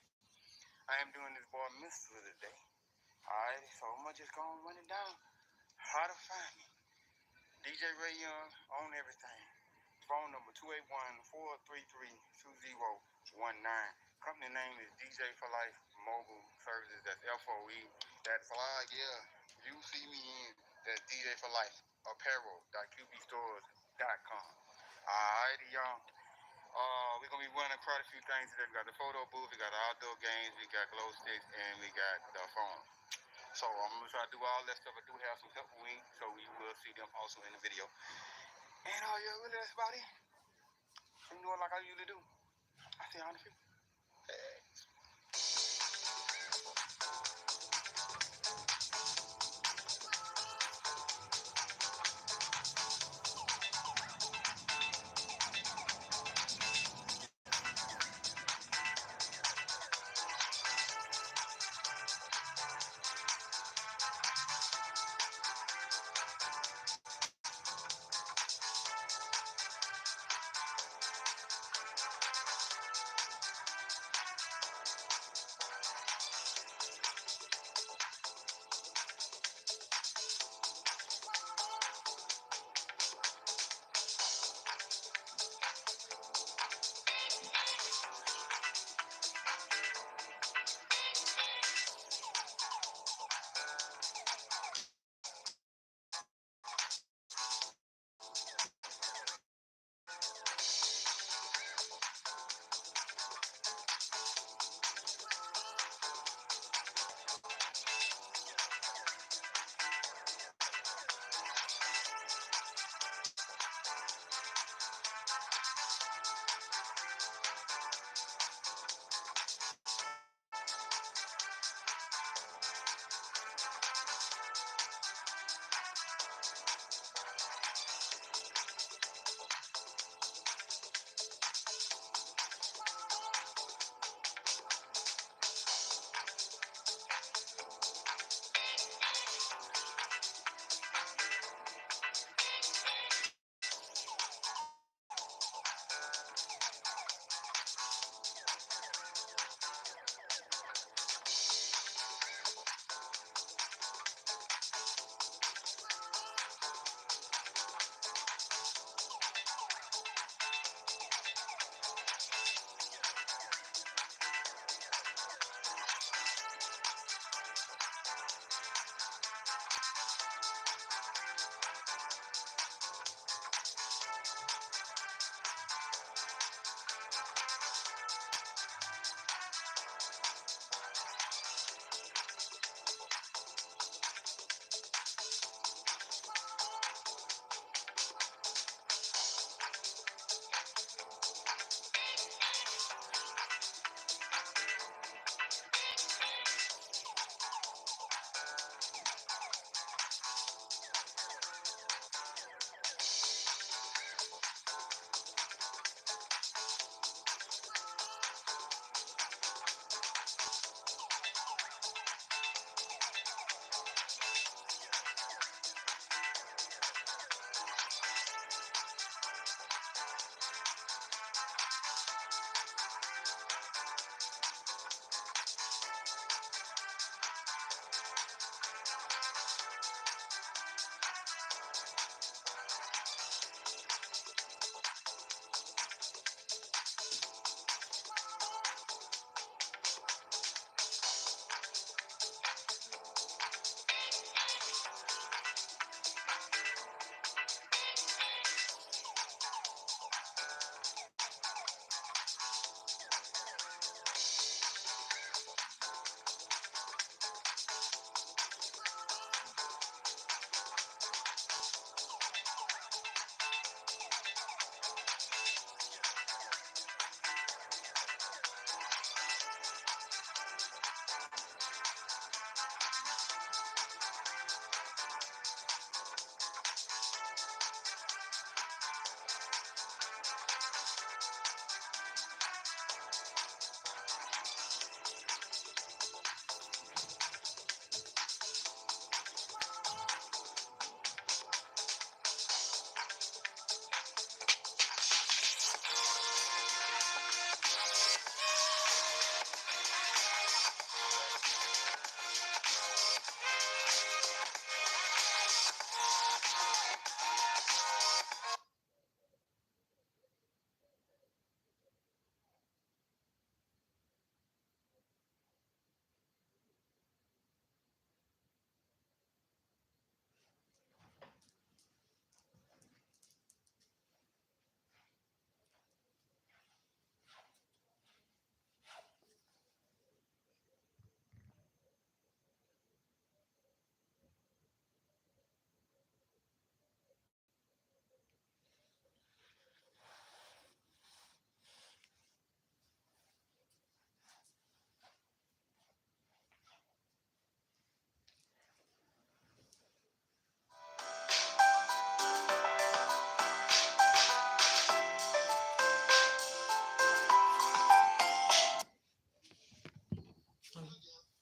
I am doing this boy mystery today. Alright, so I'm gonna just go and run it down. How to find me. DJ Ray Young on everything. Phone number 281-433-2019. Company name is DJ for Life Mobile Services. That's FOE. That flag, yeah. You see me in. That's DJ for Life. Apparel.qbstores.com. Alrighty, y'all. We're gonna be running quite a few things today. We got the photo booth, we got the outdoor games, we got glow sticks, and we got the phone. So I'm gonna try to do all that stuff. I do have some help with me, so you will see them also in the video. And yeah, really that's about it. I'm doing like I usually do. I say honestly.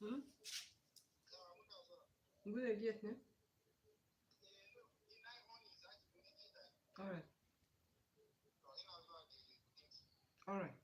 Hmm? Good idea, ne? All right. All right.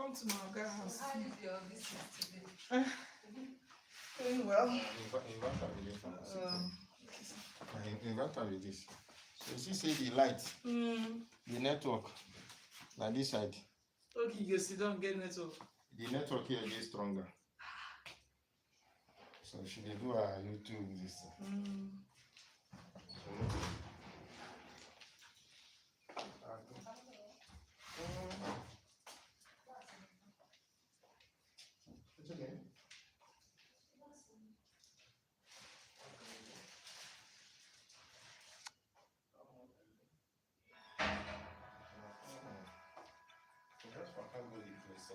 Come to my guy house. How is your visit today? Doing well. Invert with this one. Invert with this. So you see the light, the network, like this side. Okay, you sit down, get network. The network here is stronger. So she dey do her YouTube this thing. It's okay. That's for how good it is.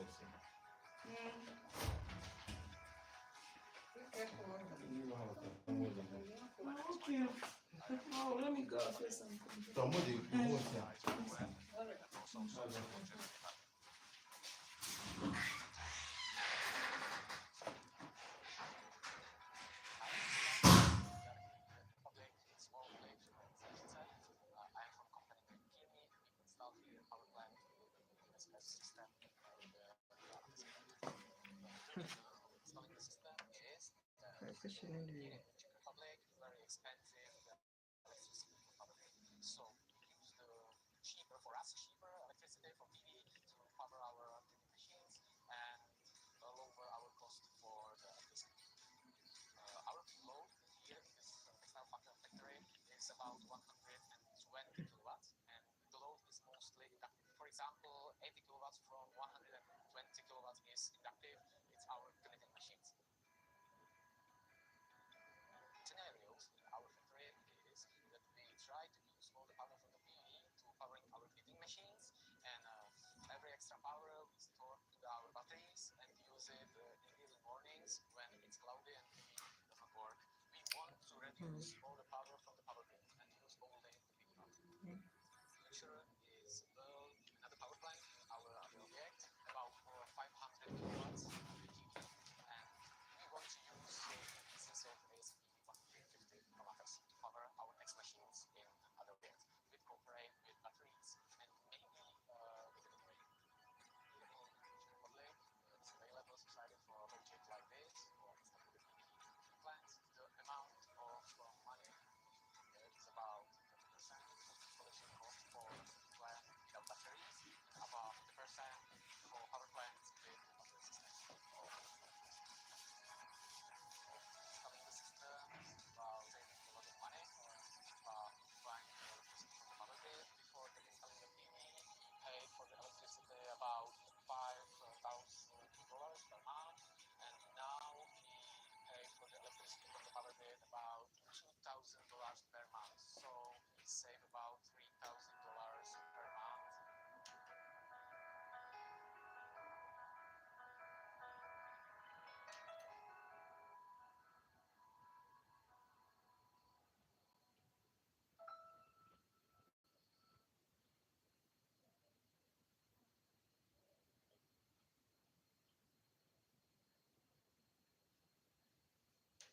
Okay. Oh, let me go first and come.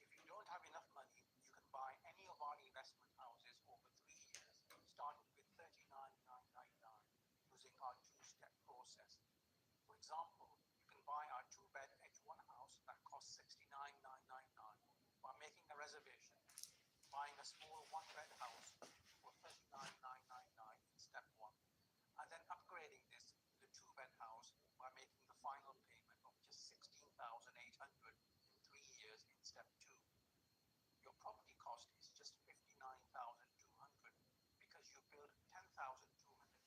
If you don't have enough money, you can buy any of our investment houses over 3 years, starting with $39,999 using our two-step process. For example, you can buy our two-bed H1 house that costs $69,999 by making a reservation, buying a small one-bed house for $39,999 in step 1, and then upgrading this to the two-bed house by making the final payment of just $16,800 in 3 years in step 2. Your property cost is just $59,200 because you build $10,200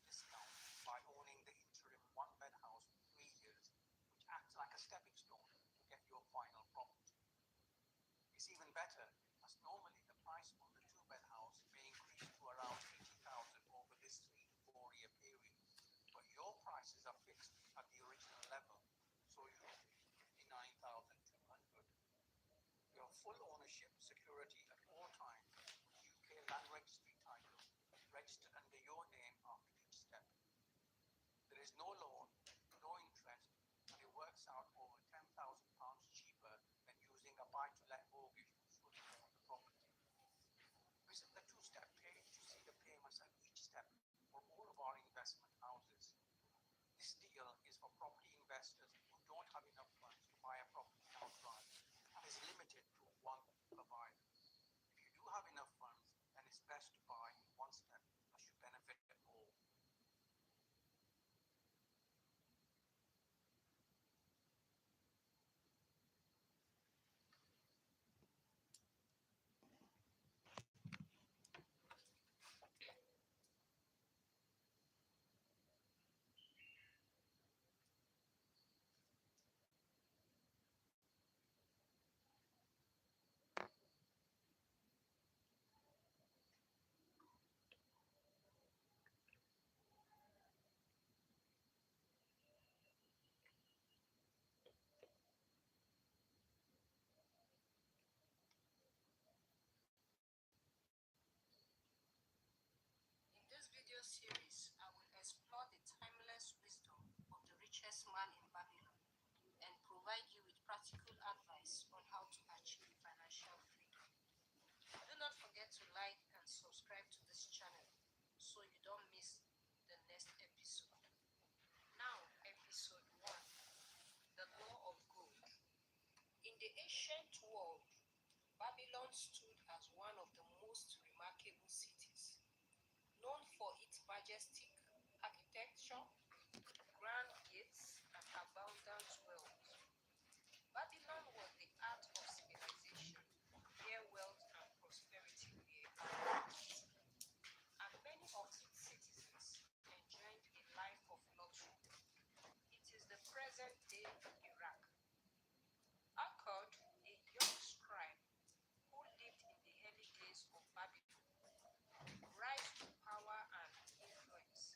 discount by owning the interim one-bed house for 3 years, which acts like a stepping stone to get your final property. It's even better, as normally the price of the two-bed house may increase to around $80,000 over this 3 to 4 year period, but your prices are fixed at the original level, so you pay $59,200. Your full ownership security at all times with UK land registry title, registered under your name after each step. There is no loan, no interest, and it works out over £10,000 cheaper than using a buy-to-let mortgage to fully own the property. Visit the two-step page to see the payments at each step for all of our investment houses. This deal is for property investors series, I will explore the timeless wisdom of the richest man in Babylon and provide you with practical advice on how to achieve financial freedom. Do not forget to like and subscribe to this channel so you don't miss the next episode. Now, episode 1, The Law of Gold. In the ancient world, Babylon stood as one of the most remarkable cities, known for its majestic architecture, grand gates, and abundant wealth. Babylon was the heart of civilization, where wealth and prosperity were abundant, and many of its citizens enjoyed a life of luxury. It is the present-day Iraq. Akkad, a young scribe who lived in the early days of Babylon, rise to power and influence.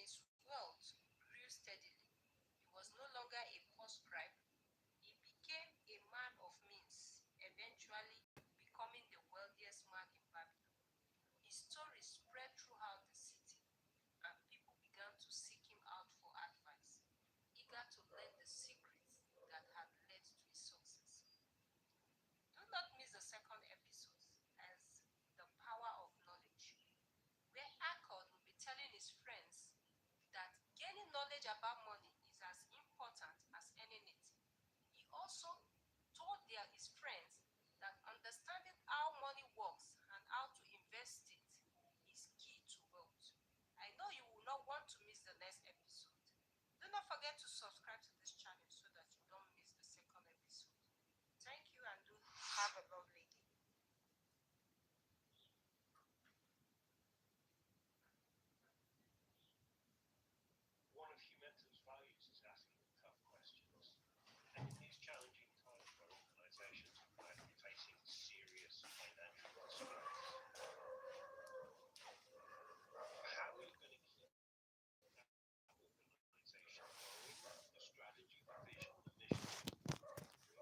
his wealth grew steadily, he was no longer a poor scribe. He became a man of means, eventually becoming the wealthiest man in Babylon. His story spread throughout the city, and people began to seek him out for advice, eager to learn the secrets that had led to his success. Do not miss the second episode as The Power of Knowledge, where Akkord will be telling his friends that gaining knowledge about money is as important as earning it. He also told his friends that understanding how money works and how to invest it is key to wealth. I know you will not want to miss the next episode. Do not forget to subscribe to this channel so that you don't miss the second episode. Thank you and do have a lovely day. One of Humentum's values is asking the tough questions. And in these challenging times where organizations might be facing serious financial constraints, how are you going to keep that organization going? The strategy, the vision, the mission, how is that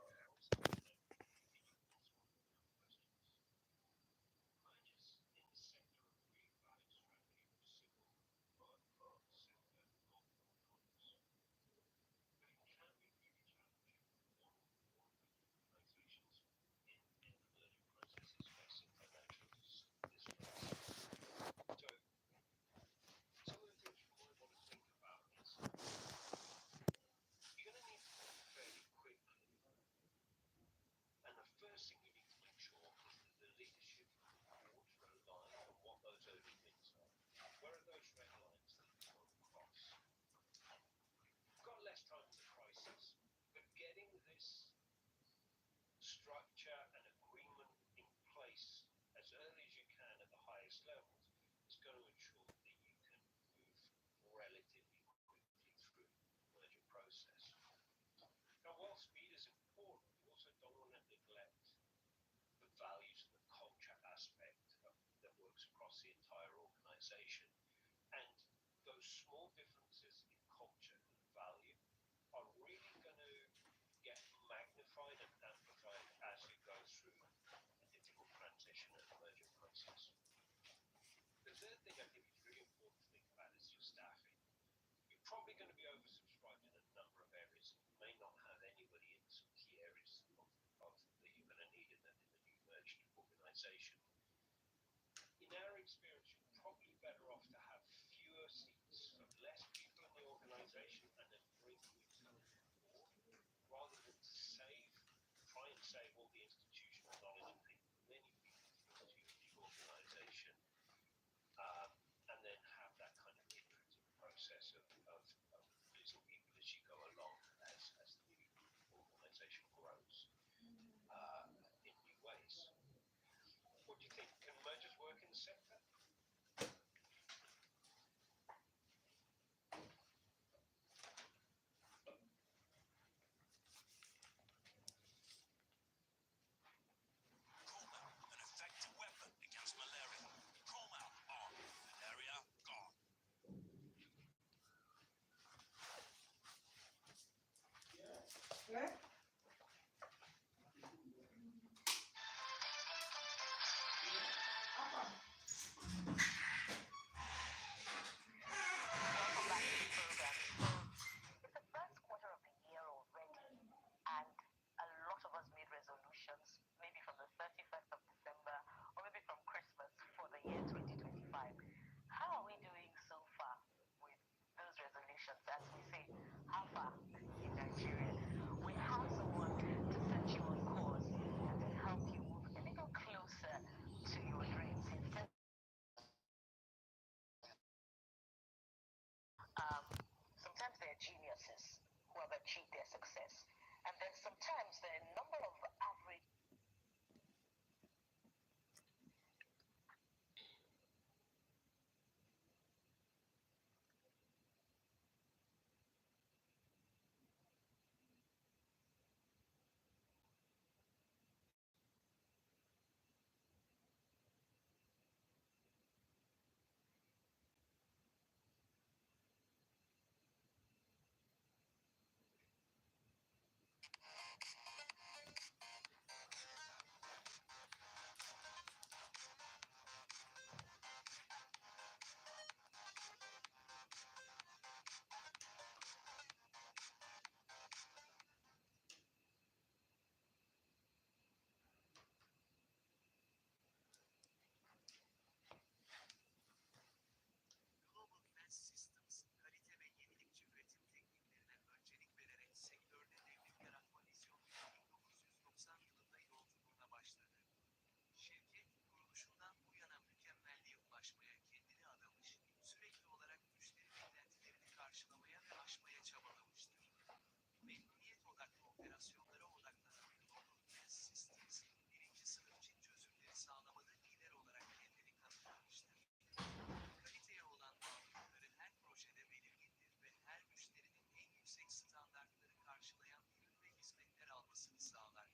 going to continue is one of the tough questions. Mergers in the sector are a really valid strategy for single or sector multiple employers. But it can be really challenging for one or more of those organizations in emerging processes facing financial distress. So, some of the things you might want to think about is you're going to need to move fairly quickly. And the first thing you need to make sure is that the leadership and the board are aligned on what those early wins are. Where are those red lines that you won't cross? You've got less time in the crisis, but getting this structure and agreement in place as early as you can at the highest levels is going to ensure that you can move relatively quickly through the merger process. Now, while speed is important, you also don't want to neglect the values and the culture aspect that works across the entire organization. And those small differences in culture and value are really going to get magnified and amplified as you go through a difficult transition and merger process. The third thing I think is really important to think about is your staffing. You're probably going to be oversubscribed in a number of areas. You may not have anybody in some key areas that you're going to need in the new merged organization. In our experience, you're probably better off to have fewer seats, so less people in the organization, and then bring new talent on board, rather than try and save all the institutional knowledge and take many people through into your new organization, and then have that kind of iterative process of losing people as you go along as the new organization grows in new ways. What do you think? Can mergers work in the sector? Coma, an effective weapon against malaria. Coma on, malaria gone. Eh? Welcome back to the program. So, it's the first quarter of the year already, and a lot of us made resolutions, maybe from the 31st of December or maybe from Christmas for the year 2025. How are we doing so far with those resolutions? As we say, how far in Nigeria? We have someone to set you on course and then help you move a little closer to your dreams. He's been sometimes they're geniuses who have achieved their success. And then sometimes there are a number of average olmasını sağlar.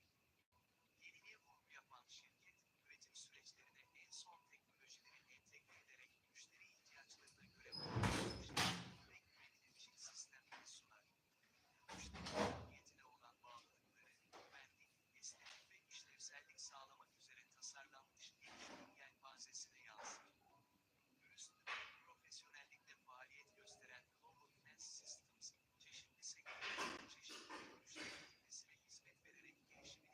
Yeniliğe vurgu yapan şirket, üretim süreçlerine en son teknolojileri entegre ederek müşteri ihtiyaçlarına göre uyumlanmış ve güvenilir sistemleri sunar. Müşteri memnuniyetine olan bağlılıkları, güvenlik, esneklik ve işlevsellik sağlamak üzere tasarlanmış geniş ürün yelpazesine yansır. Dürüst ve profesyonellikle faaliyet gösteren Global Finance Systems, çeşitli sektörlerin çeşitli müşteri kitlesine hizmet vererek gelişimi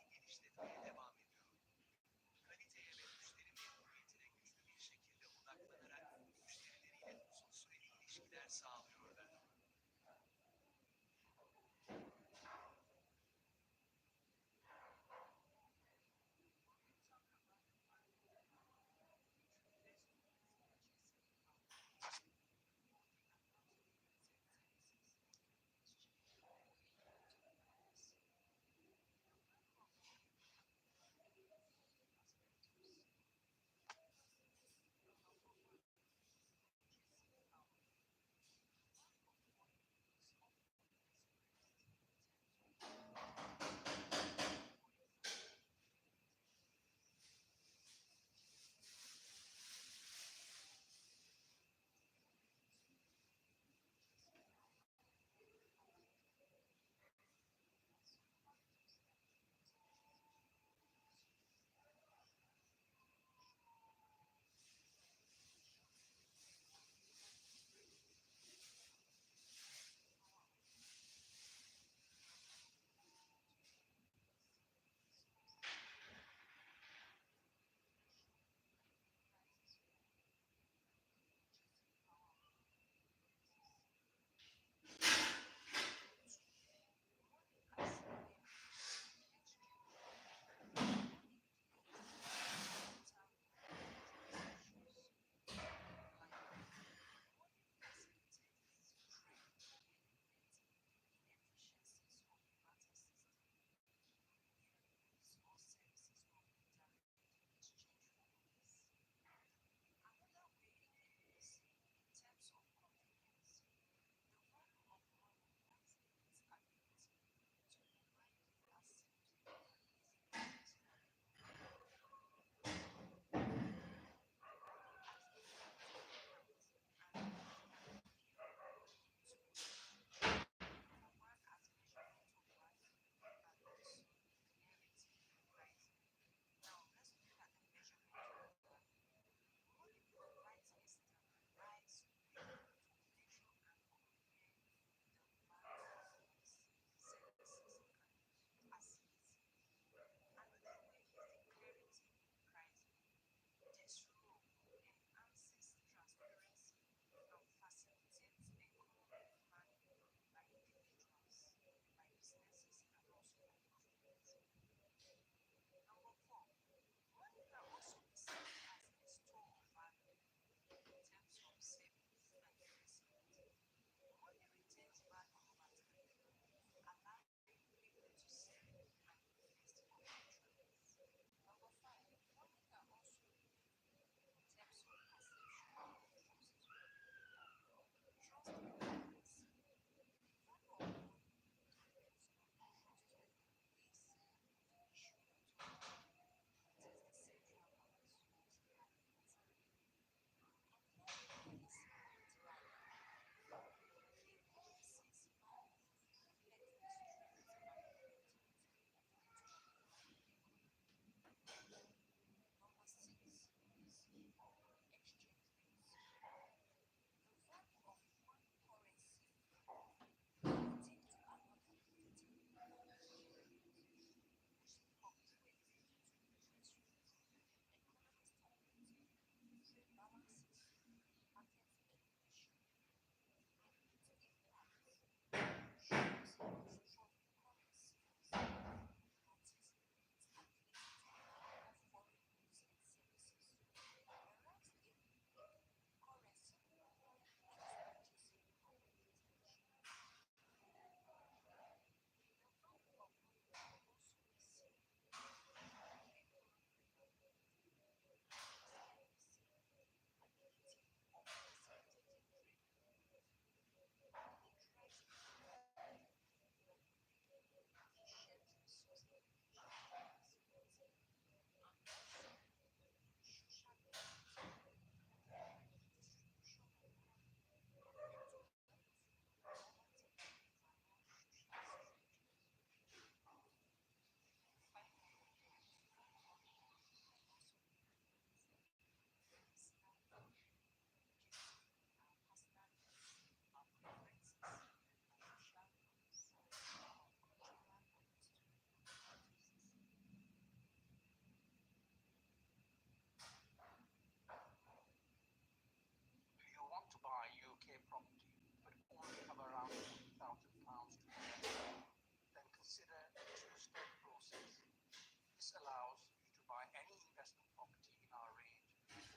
This allows you to buy any investment property in our range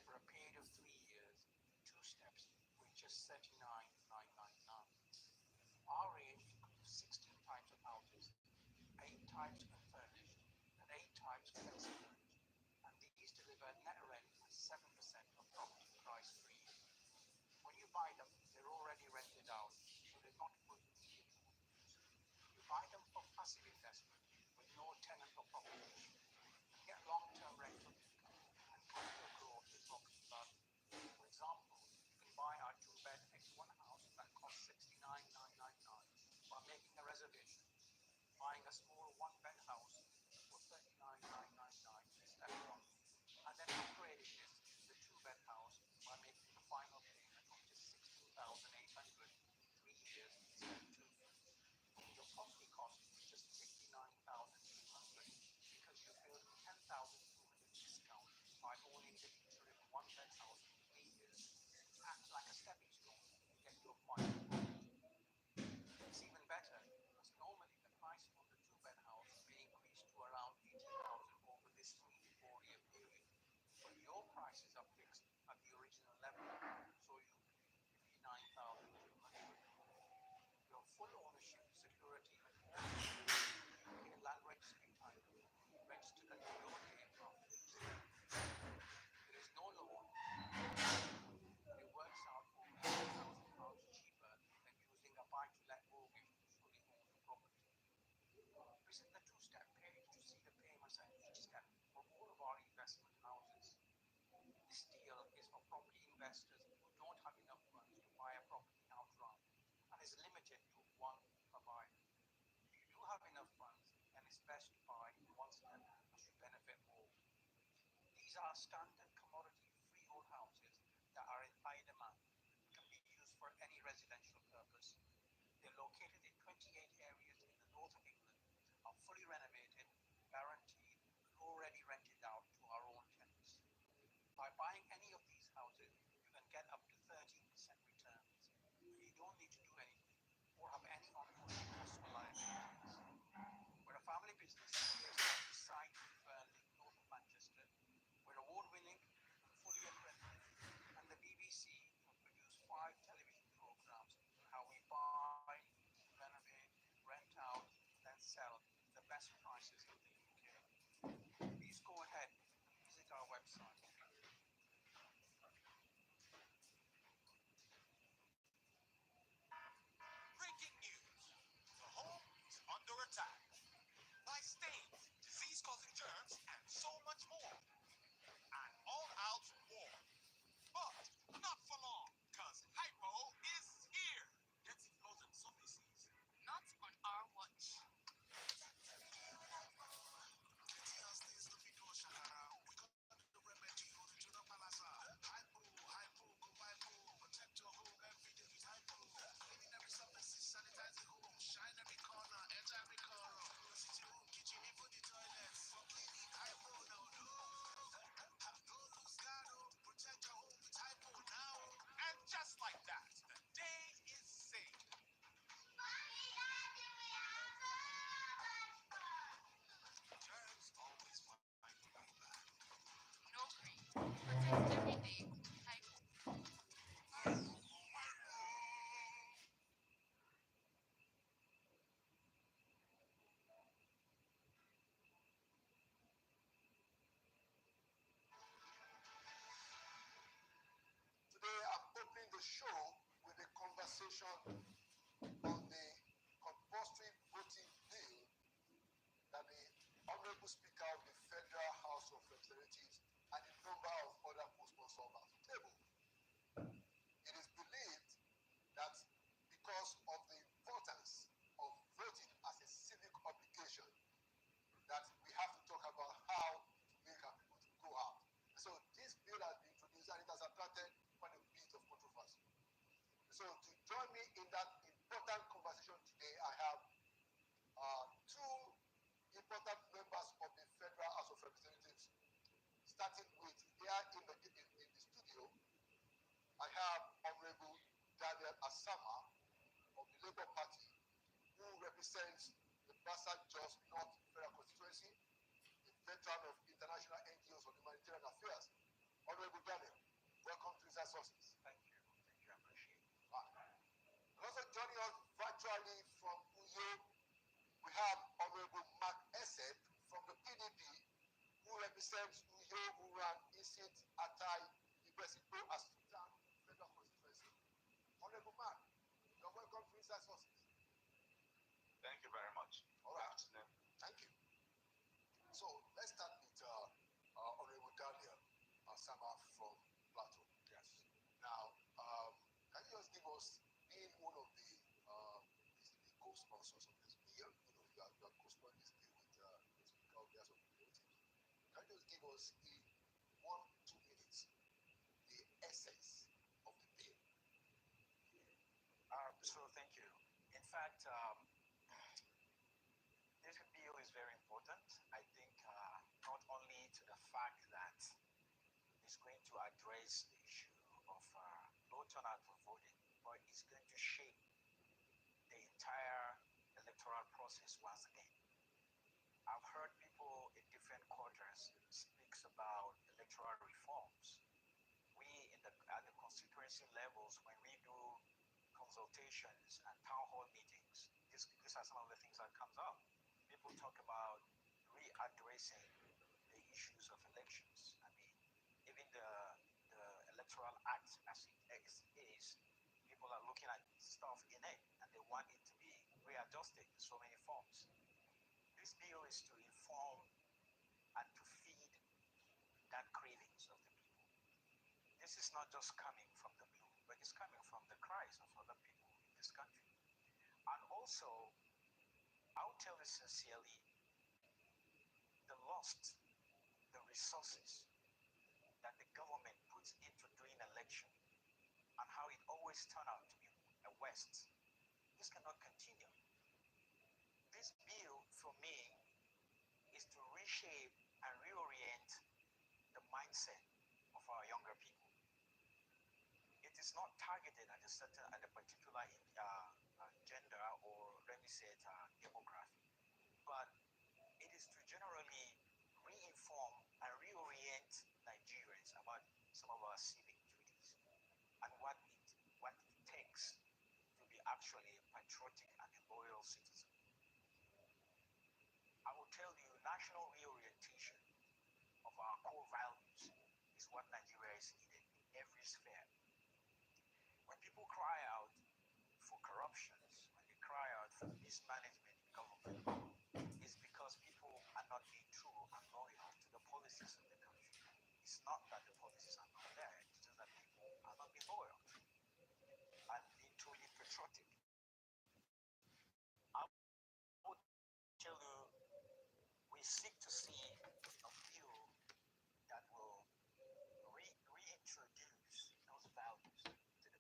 for a period of 3 years, 2 steps, with just 39,999. Our range includes 16 types of houses, 8 types unfurnished, and 8 types flexi furnished, and these deliver net rent at 7% of property price per year. When you buy them, they're already rented out, so they're not for immediate home use. You buy them for passive investment with no tenant or property issue, and get long-term rental income and capital growth in property value. For example, you can buy our 2-bed X1 house that costs 69,999 by making a reservation, buying a small 1-bed house for 39,999 in step 1, and then upgrading this to the 2-bed house by making the final payment of just 16,800 in 3 years in step 2. Your property cost is just 59,200 because you build 10,200 discount by owning the interim 1-bed house for 3 years, which acts like a stepping stone to get your final property. It's even better because normally the price of the 2-bed house may increase to around 80,000 over this 3 to 4 year period, but your prices are fixed at the original level, so you pay 59,200. Your full ownership, security, and all UK land registry title registered under your name after each step. There is no loan, and it works out over £10,000 cheaper than using a buy-to-let mortgage to fully own the property. Visit the 2-step page to see the payments at each step for all of our investment houses. This deal is for property investors who don't have enough funds to buy a property outright and is limited to one per buyer. If you do have enough funds, then it's best to buy in one step as you benefit more. These are standard commodity freehold houses that are in high demand and can be used for any residential purpose. They're located in 28 areas in the north of England, are fully renovated, guaranteed, and already rented out to our own tenants. By buying any of these houses, you can get up to 13% returns, and you don't need to do anything or have any ongoing costs or liabilities. We're a family business based on the site in Burnley, north of Manchester. We're award-winning and fully accredited, and the BBC have produced 5 television programs on how we buy, renovate, rent out, then sell the best prices in the UK. Please go ahead and visit our website. Breaking news. The home is under attack by stains, disease-causing germs, and so much more. An all-out war. But not for long, because hypo is here. Dirty floors and surfaces. Not on our watch. And just like that, the day is saved. Germs always find a way back. No green. Protect every day with hypo. Today, I'm opening the show with a conversation on the compulsory voting bill that the Honorable Speaker of the Federal House of Representatives and a number of other co-sponsors have tabled. It is believed that because of the importance of voting as a civic obligation, that we have to talk about how to make our people to go out. So this bill has been introduced and it has attracted quite a bit of controversy. So to join me in that important conversation today, I have 2 important members of the Federal House of Representatives, starting with here in the studio. I have Honorable Daniel Asama of the Labour Party, who represents the Bassa Jos North Federal Constituency, a Veteran of International NGOs for Humanitarian Affairs. Honorable Daniel, welcome to Research Sources. Thank you. Thank you. I appreciate it. And also joining us virtually from Uyo, we have Honorable Mark Esep from the PDP, who represents Uyo Uran Isit Atai Ibesipo as Sultan Federal Constituency. Honorable Mark, you're welcome to Research Sources. Thank you very much. All right. Thank you. So let's start with Honorable Daniel Sama from Plateau. Yes. Now, can you just give us, being one of the co-sponsors of this bill, you are co-sponsoring this bill with the Speaker of the House of Representatives, can you just give us in 1-2 minutes the essence of the bill? So thank you. In fact, this bill is very important. I think not only to the fact that it's going to address the issue of low turnout for voting, but it's going to shape the entire electoral process once again. I've heard people in different quarters speaks about electoral reforms. We at the constituency levels, when we do consultations and town hall meetings, these are some of the things that comes up. People talk about readdressing the issues of elections. I mean, even the electoral act as it is, people are looking at stuff in it and they want it to be readjusted in so many forms. This bill is to inform and to feed that cravings of the people. This is not just coming from the blue, but it's coming from the cries of other people in this country. And also, I'll tell you sincerely, the lost, the resources that the government puts into doing election and how it always turn out to be a waste, this cannot continue. This bill, for me, is to reshape and reorient the mindset of our younger people. It is not targeted at a particular gender, or let me say it, demography, but it is to generally re-inform and reorient Nigerians about some of our civic duties and what it takes to be actually a patriotic and a loyal citizen. I will tell you, national reorientation of our core values is what Nigeria is needed in every sphere. When people cry out for corruptions, when they cry out for mismanagement in government, it's because people are not being true and loyal to the policies of the country. It's not that the policies are not there, it's just that people are not being loyal and being truly patriotic. I would tell you, we seek to see a bill that will reintroduce those values to the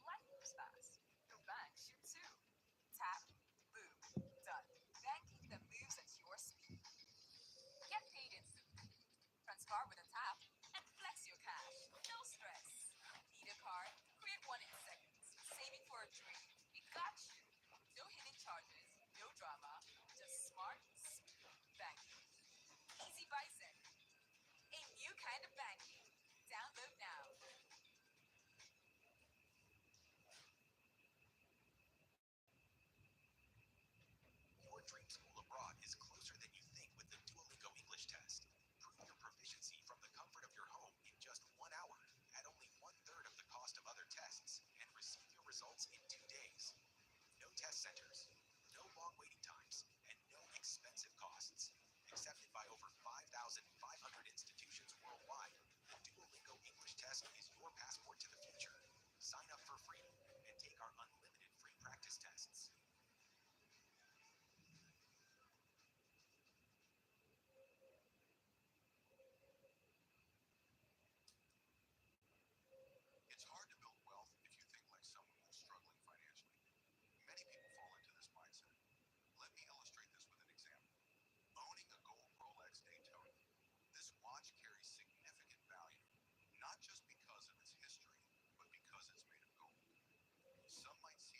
Life moves fast. Your bank should too. Tap, boom, done. Banking that moves at your speed. Get paid instantly. Transfer with a tap and flex your cash. No stress. Need a card? Create one in seconds. Saving for a dream. We got you. No hidden charges, no drama, just smart, smooth banking. Easy Bison. A new kind of banking. Download now. Your dream school abroad is closer than you think with the Duolingo English test. Prove your proficiency from the comfort of your home in just 1 hour at only 1/3 of the cost of other tests and receive your results in 2 days. No test centers, no long waiting times, and no expensive costs. Accepted by over 5,500 institutions worldwide, the Duolingo English test is your passport to the future. Sign up for free and take our unlimited free practice tests. It's hard to build wealth if you think like someone who's struggling financially. Many people fall into this mindset. Let me illustrate this with an example. Owning a gold Rolex Daytona. This watch carries significant value, not just because of its history, but because it's made of gold. Some might see